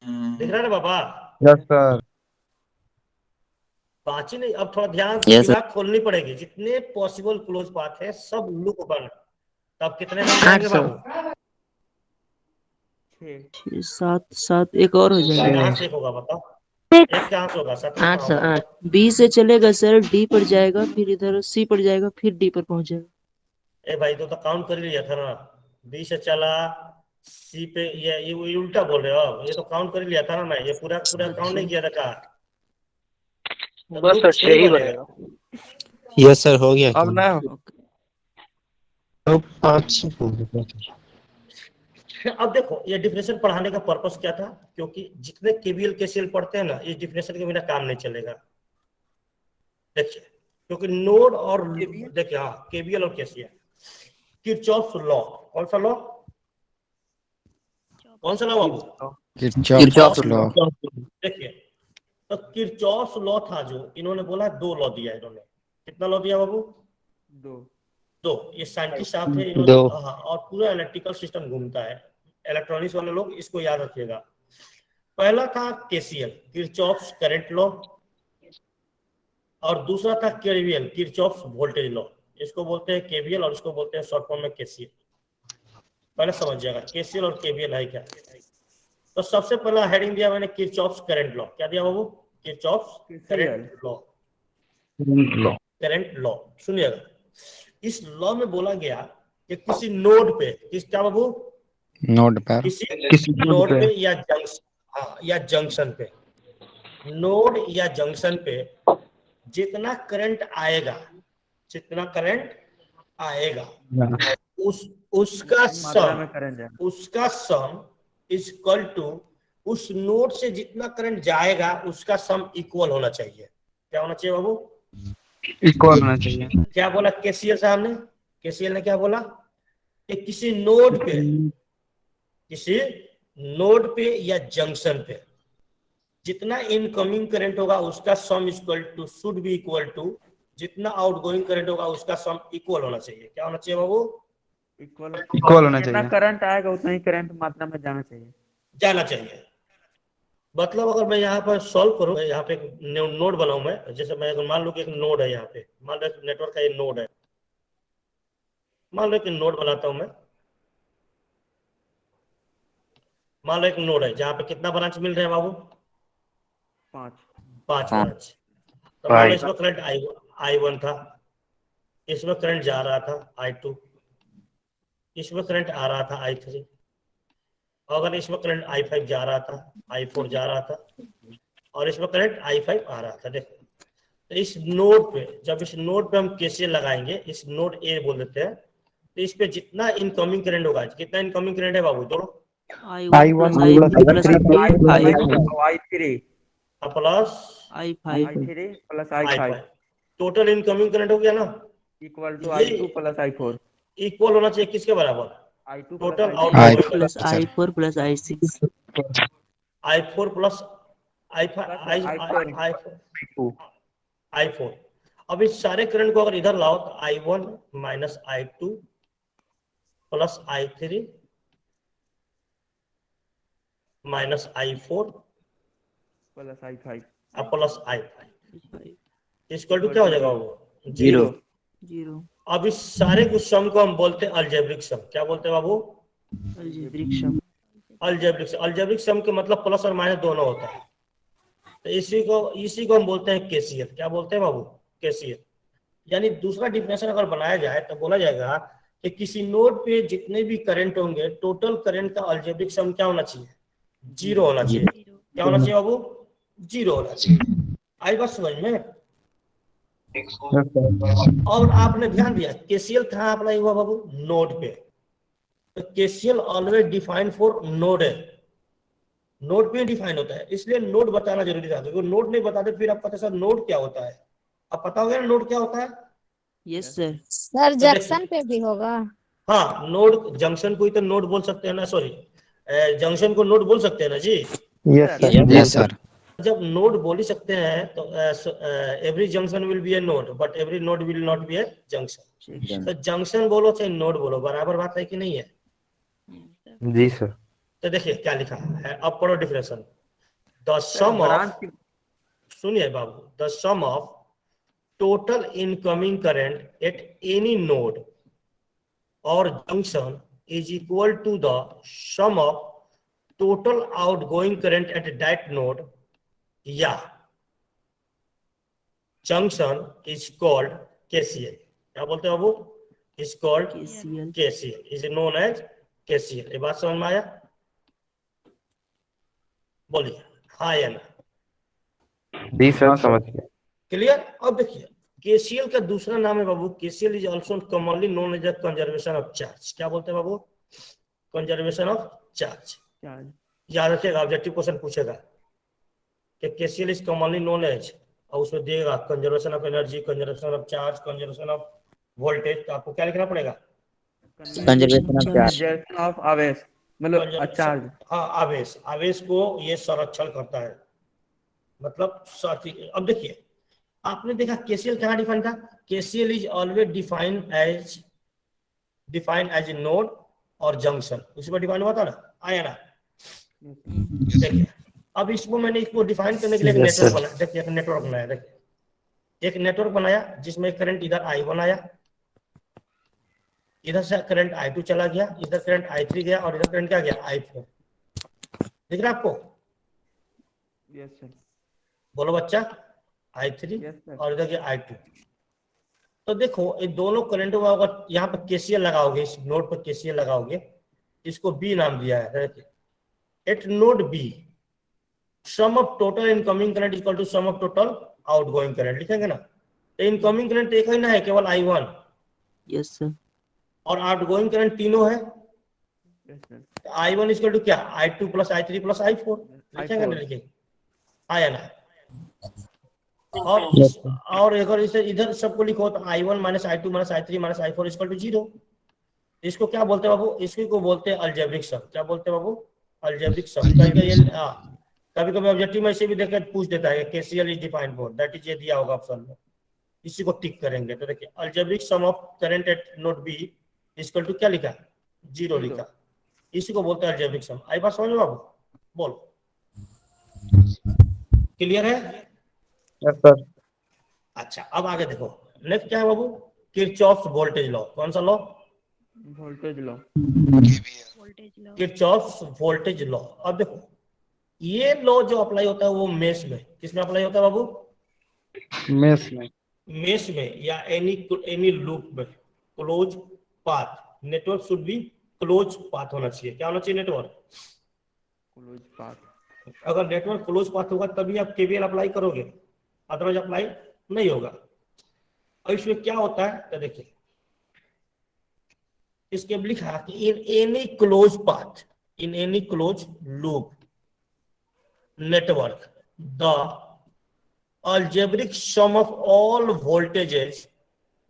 Speaker 1: दिख रहा है ना बाबा?
Speaker 3: Yes sir.
Speaker 1: 5 ही नहीं, अब थोड़ा ध्यान
Speaker 6: Yes,
Speaker 1: दिमाग खोलनी पड़ेगी। जितने पॉसिबल क्लोज पाथ है सब लूप बन। तब कितने बन जाएंगे बाबू?
Speaker 6: 7 एक और हो जाएगा।
Speaker 1: कहाँ से एक होगा बताओ? एक कहाँ से होगा? 7
Speaker 6: 8 सर 8। बी से चलेगा सर, डी पर जाएगा, फिर इधर सी पर जाएगा, फिर डी पर पहुंच जाएगा।
Speaker 1: ए भाई तो काउंट कर ही लिया था ना। बी से चला सी पे, ये उल्टा बोल रहे हो। ये तो काउंट कर ही लिया था ना मैं, ये पूरा काउंट नहीं किया था का।
Speaker 4: बस सर 6 ही बनेगा।
Speaker 5: यस सर, हो गया।
Speaker 3: अब ना हो।
Speaker 5: तो 5 हो गया।
Speaker 1: अब देखो ये डिफिनेशन पढ़ाने का पर्पस क्या था? क्योंकि जितने केवीएल केसीएल पढ़ते हैं ना, इस डिफिनेशन के बिना काम नहीं चलेगा। देखिए क्योंकि नोड और देखिए, हाँ केवीएल और केसीएल, किरचॉफ्स लॉ। कौन सा लॉ? कौन सा लॉ बाबू?
Speaker 2: Kirchhoff law.
Speaker 1: देखिए तो किरचॉफ्स लॉ था जो इन्होंने बोला, 2 लॉ दिया इन्होंने। कितना लॉ दिया बाबू? 2। ये साइंटिस्ट साहब थे इन्होंने।
Speaker 4: 2।
Speaker 1: हाँ, और पूरा इलेक्ट्रिकल सिस्टम घूमता है। इलेक्ट्रॉनिक्स वाले लोग इसको याद रखिएगा। पहला था केसीएल किरचॉफ्स करंट लॉ, और दूसरा था केवीएल किरचॉफ्स वोल्टेज लॉ। इसको बोलते हैं केवीएल और इसको बोलते हैं शॉर्ट फॉर्म में केसीएल। पहले समझ जाएगा केसीएल और केवीएल है क्या। तो सबसे पहला हेडिंग दिया मैंने किरचॉफ्स करंट लॉ। क्या दिया बाबू? Kirchhoff's current law, current law. सुनिएगा, इस लॉ में बोला गया कि किसी नोड पे, किस क्या बाबू?
Speaker 2: नोड पर
Speaker 1: किसी नोड पे या जंक्शन, हाँ, या जंक्शन पे, नोड या जंक्शन पे जितना करंट आएगा, जितना करंट आएगा उसका सम इज इक्वल टू उस नोड से जितना करंट जाएगा उसका सम इक्वल होना चाहिए। क्या होना चाहिए बाबू?
Speaker 3: इक्वल होना चाहिए।
Speaker 1: क्या बोला केसीएल साहब ने? केसीएल ने क्या बोला कि किसी नोड पे या जंक्शन पे जितना इनकमिंग करंट होगा उसका sum equal to should be equal to जितना आउटगोइंग करंट होगा उसका सम इक्वल होना चाहिए। क्या होना चाहिए बाबू?
Speaker 3: इक्वल होना चाहिए।
Speaker 10: जितना करंट आएगा उतना ही करंट मात्रा में जाना चाहिए।
Speaker 1: मतलब अगर मैं यहाँ पर सॉल्व करूँ, यहाँ पे एक नोड बनाऊं मैं, जैसे मैं मान लो कि एक नोड है यहाँ पे, मान लो नेटवर्क का ये नोड है, मान लो एक नोड बनाता हूं मैं, मान लो एक नोड है जहाँ पे कितना ब्रांच मिल रहे हैं बाबू? 5 ब्रांच। तो मान लो इसमें करंट I1 था, इसमें करंट जा रहा था I2, इसमें करंट आ रहा था I3, अगर इसमें करंट I5 जा रहा था, I4 जा रहा था, और इसमें करंट I5 आ रहा था। देखो, तो इस नोड पे, जब इस नोड पे हम केसीएल लगाएंगे, इस नोड ए बोल देते हैं, तो इस पे जितना इनकमिंग करंट होगा, कितना इनकमिंग करंट है बाबू? दोनों
Speaker 6: I1 plus
Speaker 10: I3
Speaker 1: plus
Speaker 10: I3 plus I5
Speaker 1: total incoming current हो गया ना,
Speaker 10: equal to I2 plus I4।
Speaker 1: Equal होना चाहिए किसके बराबर?
Speaker 10: I2
Speaker 1: total
Speaker 6: I2 plus I4 plus I6
Speaker 1: I4 plus I4। अब इस सारे करंट को अगर इधर लाओ तो I1 minus I2 plus I3 minus I4
Speaker 10: plus I5
Speaker 1: plus I5 equal to क्या हो जाएगा वो?
Speaker 6: 0।
Speaker 1: अब इस सारे कुछ सम को हम बोलते हैं अलजेब्रिक सम। क्या बोलते हैं बाबू? अलजेब्रिक सम के मतलब प्लस और माइनस दोनों होता है। तो इसी को हम बोलते हैं केसीएल। क्या बोलते हैं बाबू? केसीएल। यानी दूसरा डिफिनेशन अगर बनाया जाए तो बोला जाएगा कि किसी नोड पे जितने भी करंट होंगे टोटल करंट का अलजेब्रिक सम क्या होना चाहिए? 0 होना चाहिए। क्या होना चाहिए बाबू? 0 होना चाहिए। आई बात समझ में? और आपने ध्यान दिया केसीएल कहाँ अप्लाई हुआ बाबू? नोड पे। तो KCL always define for node है, नोड पे डिफाइन होता है, इसलिए नोड बताना जरूरी था। क्योंकि नोड नहीं बताते फिर आप पता सर नोड क्या होता है। अब पता हो गया ना नोड क्या होता है?
Speaker 6: Yes sir.
Speaker 12: सर जंक्शन पे भी होगा?
Speaker 1: हाँ, नोड जंक्शन को ही तो नोड बोल सकते हैं ना, सॉरी जंक्शन को नोड बोल सकते हैं ना जी।
Speaker 2: Yes sir.
Speaker 1: जब नोड बोल ही सकते हैं तो every junction will be a node but every node will not be a junction. तो जंक्शन बोलो चाहे नोड बोलो बराबर बात है कि नहीं है?
Speaker 5: जी सर।
Speaker 1: तो देखिए क्या लिखा है, अब पढ़ो डिफिनेशन। द सम ऑफ, सुनिए बाबू, the sum of total incoming current at any node और junction is equal to the sum of total outgoing current at that node या जंक्शन इज कॉल्ड केसीएल। क्या बोलते हैं बाबू? Is called KCL, is known as KCL. ये बात समझ में आया? बोलिए हाँ या ना?
Speaker 5: जी सर, समझ गया।
Speaker 1: क्लियर? अब देखिए केसीएल का दूसरा नाम है बाबू, KCL is also commonly known as conservation of charge. क्या बोलते हैं बाबू? Conservation of charge. याद रखिएगा, ऑब्जेक्टिव क्वेश्चन पूछेगा कि KCL is commonly known as, और उसमें देगा conservation of energy, conservation of charge, conservation of voltage. तो आपको क्या लिखना पड़ेगा?
Speaker 10: कंजर्वेशन ऑफ आवेश, मतलब चार्ज।
Speaker 1: हाँ, आवेश, आवेश को ये संरक्षण करता है, मतलब साथी। अब देखिए आपने देखा केसीएल कहाँ डिफाइन था? KCL is always define as node और जंक्शन, उसी पर डिफाइन हुआ था ना, आया ना? देखिए अब इसको मैंने इसको डिफाइन करने के लिए एक
Speaker 5: Yes,
Speaker 1: नेटवर्क
Speaker 5: sir.
Speaker 1: बनाया। देखिए एक नेटवर्क बनाया, देखिए एक नेटवर्क बनाया जिसमें करंट इधर I1 आया, इधर से करंट I2 चला गया, इधर करंट I3 गया और इधर करंट क्या गया I4। दिख रहा है आपको?
Speaker 11: Yes sir.
Speaker 1: बोलो बच्चा, I3
Speaker 11: यस सर।
Speaker 1: और इधर गया I2। तो देखो ये दोनों करंट को अगर यहाँ पर KCL लगाओगे, इस नोड पर KCL लगाओगे, इसको B नाम दिया है। At node B sum of total incoming current equal to sum of total outgoing current, लिखेंगे ना। तो इनकमिंग करंट एक ही ना है, केवल I1,
Speaker 6: यस सर।
Speaker 1: और आउटगोइंग करंट तीनों है।
Speaker 11: Yes sir.
Speaker 1: I1 equal to क्या, I2 plus I3 plus I4, लिखेंगे ना, लिखेंगे आया ना। और अगर इसे इधर सबको लिखो तो I1 minus I2 minus I3 minus I4 equal to 0। इसको क्या बोलते हैं बाबू? इसको को बोलते हैं अलजेब्रिक सम। क्या बोलते हैं बाबू? अलजेब्रिक सम। कभी कभी ऑब्जेक्टिव में इसे भी देख पूछ देता है KCL is defined for, that is ये दिया होगा ऑप्शन में, इसी को टिक करेंगे। तो देखिए algebraic sum of current at node B equal to क्या लिखा, 0 लिखा, इसी को बोलते हैं अलजेब्रिक सम। आई बात समझ लो बाबू? बोलो, क्लियर है?
Speaker 5: Yes, sir.
Speaker 1: अच्छा अब आगे देखो, नेक्स्ट क्या है बाबू? Kirchhoff's voltage law. कौन सा law?
Speaker 11: Voltage law.
Speaker 1: Kirchhoff's voltage law. अब देखो ये लॉ जो अप्लाई होता है वो मेश में, किसमें अप्लाई होता है बाबू?
Speaker 5: मेस में।
Speaker 1: मेश में या एनी लूप में। Close path, network should be close path होना चाहिए। क्या होना चाहिए? Network
Speaker 11: close path.
Speaker 1: अगर नेटवर्क क्लोज पाथ होगा तभी आप KVL अप्लाई करोगे, अदरवाइज अप्लाई नहीं होगा। और इसमें क्या होता है तो देखिए इसके लिखा कि in any close path, in any close loop network the algebraic sum of all voltages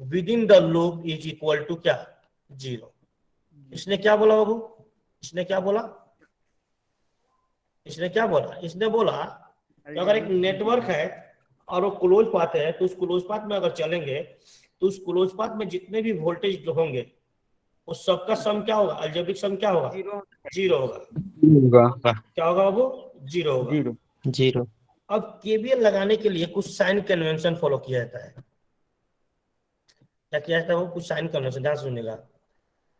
Speaker 1: within the loop is equal to क्या, 0। इसने क्या बोला बाबू? इसने क्या बोला? इसने क्या बोला? इसने बोला कि अगर एक नेटवर्क है और वो क्लोज पाथ है तो उस क्लोज पाथ में अगर चलेंगे तो उस क्लोज पाथ में जितने भी वोल्टेज होंगे उस सबका सम क्या होगा? अलजेब्रिक सम क्या होगा? 0 होगा। क्या होगा बाबू? 0 होगा।
Speaker 5: 0।
Speaker 1: अब KVL लगाने के लिए कुछ साइन कन्वेंशन फॉलो किया जाता है। क्या किया जाता है वो? कुछ साइन कन्वेंशन, ध्यान सुनिएगा।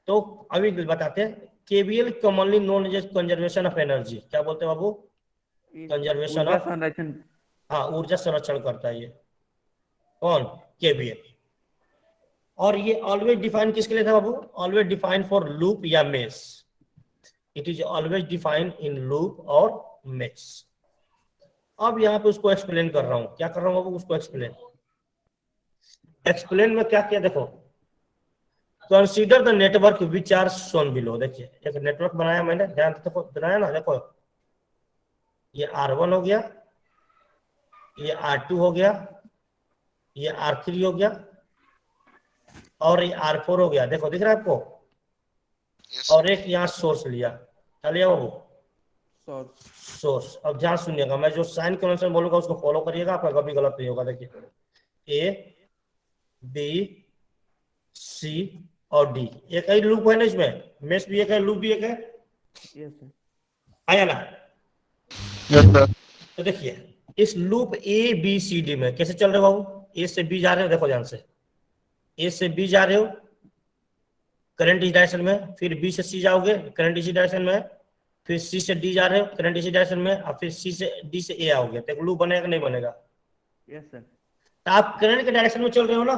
Speaker 1: तो अभी बताते हैं। KVL commonly known as conservation of energy. क्या बोलते हैं बाबू? कंजर्वेशन ऑफ, हाँ ऊर्जा संरक्षण करता है ये कौन? KVL। और ये ऑलवेज डिफाइन किसके लिए था बाबू? ऑलवेज डिफाइन फॉर लूप या mesh. It is always defined in loop और मेश। अब यहाँ पे उसको एक्सप्लेन कर रहा हूं। क्या कर रहा हूं बाबू? उसको एक्सप्लेन में क्या किया देखो, consider the network which are shown below. देखिए एक नेटवर्क बनाया मैंने, ध्यान से देखो, बनाया ना, देखो ये R1 हो गया, ये R2 हो गया, ये R3 हो गया और ये R4 हो गया। देखो दिख रहा है आपको? और एक यहाँ सोर्स लिया, क्या लिया बाबू? सोर्स। अब ध्यान सुनिएगा, मैं जो साइन कन्वेंशन बोलूंगा उसको फॉलो करिएगा, आपका कभी गलत नहीं होगा। देखिए A B C और D, एक ही लूप है ना इसमें, मेश भी एक है, लूप भी एक है। आया ना? तो देखिए इस लूप ABCD में कैसे चल रहे हो बाबू? A से B जा रहे हो, देखो ध्यान से, A से B जा रहे हो करंट इस डायरेक्शन में, फिर B से C जाओगे करंट इसी डायरेक्शन में, फिर C से D जा रहे हो करंट इसी डायरेक्शन में, और फिर C से D से A आओगे। तो लूप बनेगा नहीं बनेगा?
Speaker 11: Yes sir.
Speaker 1: तो आप करंट के डायरेक्शन में चल रहे हो ना?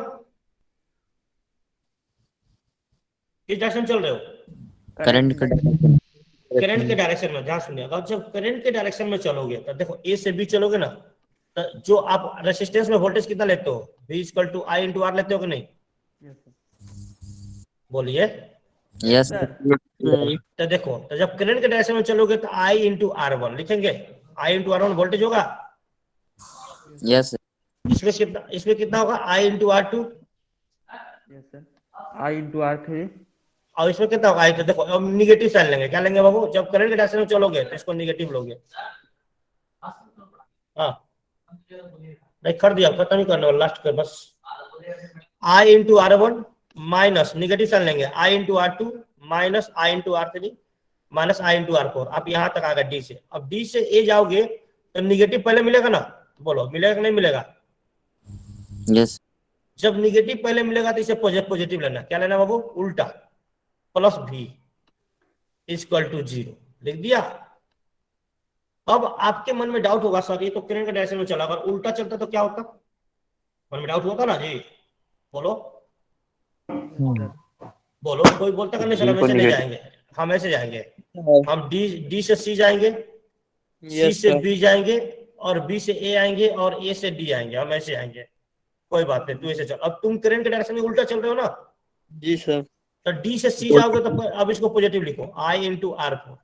Speaker 1: किस डायरेक्शन चल रहे हो?
Speaker 2: करंट
Speaker 1: करंट के डायरेक्शन में। ध्यान सुनिएगा, जब करंट के डायरेक्शन में चलोगे तो देखो A से B चलोगे ना, तो जो आप रेसिस्टेंस में वोल्टेज कितना लेते हो? V equal to I into R लेते हो कि नहीं? बोलिए।
Speaker 2: यस
Speaker 1: तो देखो, तो जब करंट के डायरेक्शन में चलोगे तो I इंटू R1 लिखेंगे। I इंटू R1 वोल्टेज होगा।
Speaker 2: यस
Speaker 1: इसमें कितना होगा? I into R2।
Speaker 11: Yes sir. I into R3।
Speaker 1: और इसमें कितना होगा? तो देखो अब निगेटिव साइन लेंगे। क्या लेंगे बाबू? जब करंट के डायरेक्शन में चलोगे तो इसको निगेटिव लोगे। हाँ नहीं कर दिया, खत्म ही करने वाला, लास्ट कर बस। I into R1 minus negative sign लेंगे, I into R2 minus I into R3 minus I into R 4। आप यहाँ तक आ गए डी से। अब डी से ए जाओगे तो निगेटिव पहले मिलेगा ना, बोलो मिलेगा कि नहीं मिलेगा?
Speaker 2: यस।
Speaker 1: जब निगेटिव पहले मिलेगा तो इसे पॉजिटिव लेना। क्या लेना बाबू? उल्टा, प्लस भी इक्वल टू 0 लिख दिया। अब आपके मन में डाउट होगा सर ये तो करंट के डायरेक्शन में चला, अगर उल्टा चलता तो क्या होता? मन में डाउट हुआ था ना जी, बोलो बोलो। कोई बोलता नहीं सर हम ऐसे नहीं जाएंगे, हम ऐसे जाएंगे, हम डी से सी जाएंगे, सी से बी जाएंगे, और बी से ए आएंगे, और ए से डी आएंगे, हम ऐसे आएंगे। कोई बात नहीं, तू ऐसे चल। अब तुम करंट के डायरेक्शन में उल्टा चल रहे हो ना?
Speaker 9: जी सर।
Speaker 1: तो डी से सी जाओगे तो अब इसको पॉजिटिव लिखो, आई इंटू आर 4।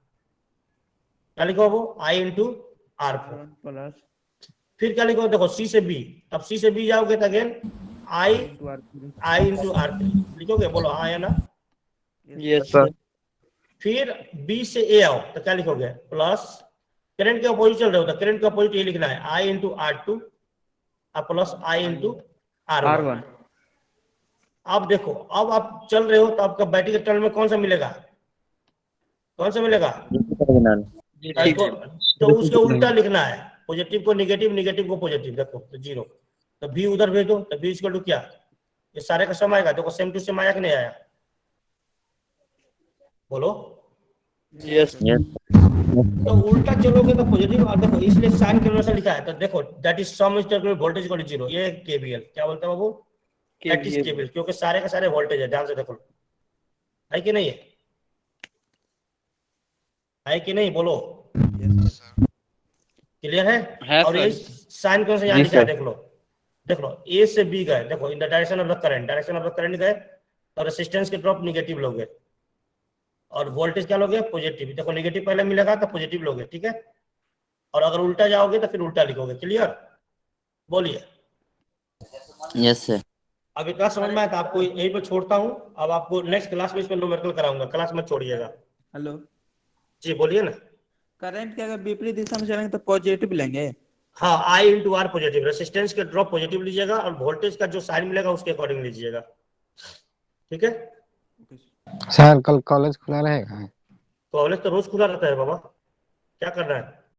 Speaker 1: क्या लिखो वो? आई इंटू आर 4
Speaker 11: प्लस
Speaker 1: फिर क्या लिखो? देखो सी से बी, अब सी से बी जाओगे तो अगेन आई इंटू आर 3 लिखोगे, बोलो हाँ या ना?
Speaker 9: Yes sir.
Speaker 1: फिर बी से ए आओ तो क्या लिखोगे? प्लस, करंट के अपोजिट चल रहे हो तो करंट के अपोजिट ये लिखना है, I into R 2 plus I into R 1। अब देखो, अब आप चल रहे हो तो आपका बैटरी के टर्न में कौन सा मिलेगा? कौन सा मिलेगा? तो उसके उल्टा लिखना है, पॉजिटिव को निगेटिव, निगेटिव को पॉजिटिव। देखो तो 0, तो भी उधर भेजो, तो भी इक्वल टू क्या? ये सारे का सम आएगा। देखो सेम टू सेम आया कि नहीं आया? बोलो
Speaker 9: यस।
Speaker 1: तो उल्टा चलोगे तो पॉजिटिव। और देखो इसलिए साइन के अनुसार लिखा है, तो देखो that is sum is terminal voltage equal to 0। ये केवीएल क्या बोलते हैं बाबू? दैट इज केवीएल, क्योंकि सारे का सारे वोल्टेज है। ध्यान से देखो, है कि नहीं है कि नहीं? बोलो क्लियर है? और ये साइन कौन सा यहाँ लिखा है? देख लो ए से बी गए, देखो in the direction of the current, direction of the current गए, और रेजिस्टेंस के ड्रॉप निगेटिव लोगे, और वोल्टेज क्या लोगे? पॉजिटिव। देखो निगेटिव पहले मिलेगा तो पॉजिटिव लोगे, ठीक है? और अगर उल्टा जाओगे तो फिर उल्टा लिखोगे। क्लियर? बोलिए।
Speaker 2: Yes sir.
Speaker 1: अब इतना समझ में आया तो आपको यहीं पे छोड़ता हूँ। अब आपको नेक्स्ट क्लास में इस पर न्यूमेरिकल कराऊंगा, क्लास में छोड़िएगा।
Speaker 11: हेलो,
Speaker 1: जी बोलिए ना।
Speaker 11: करंट के अगर विपरीत दिशा में चलेंगे तो पॉजिटिव लेंगे।
Speaker 1: हाँ, आई इंटू आर पॉजिटिव, रेसिस्टेंस के ड्रॉप पॉजिटिव लीजिएगा, और वोल्टेज का जो साइन मिलेगा उसके अकॉर्डिंग लीजिएगा, ठीक है?
Speaker 2: सर कल कॉलेज खुला रहेगा?
Speaker 1: कॉलेज तो रोज खुला रहता है बाबा, क्या करना है?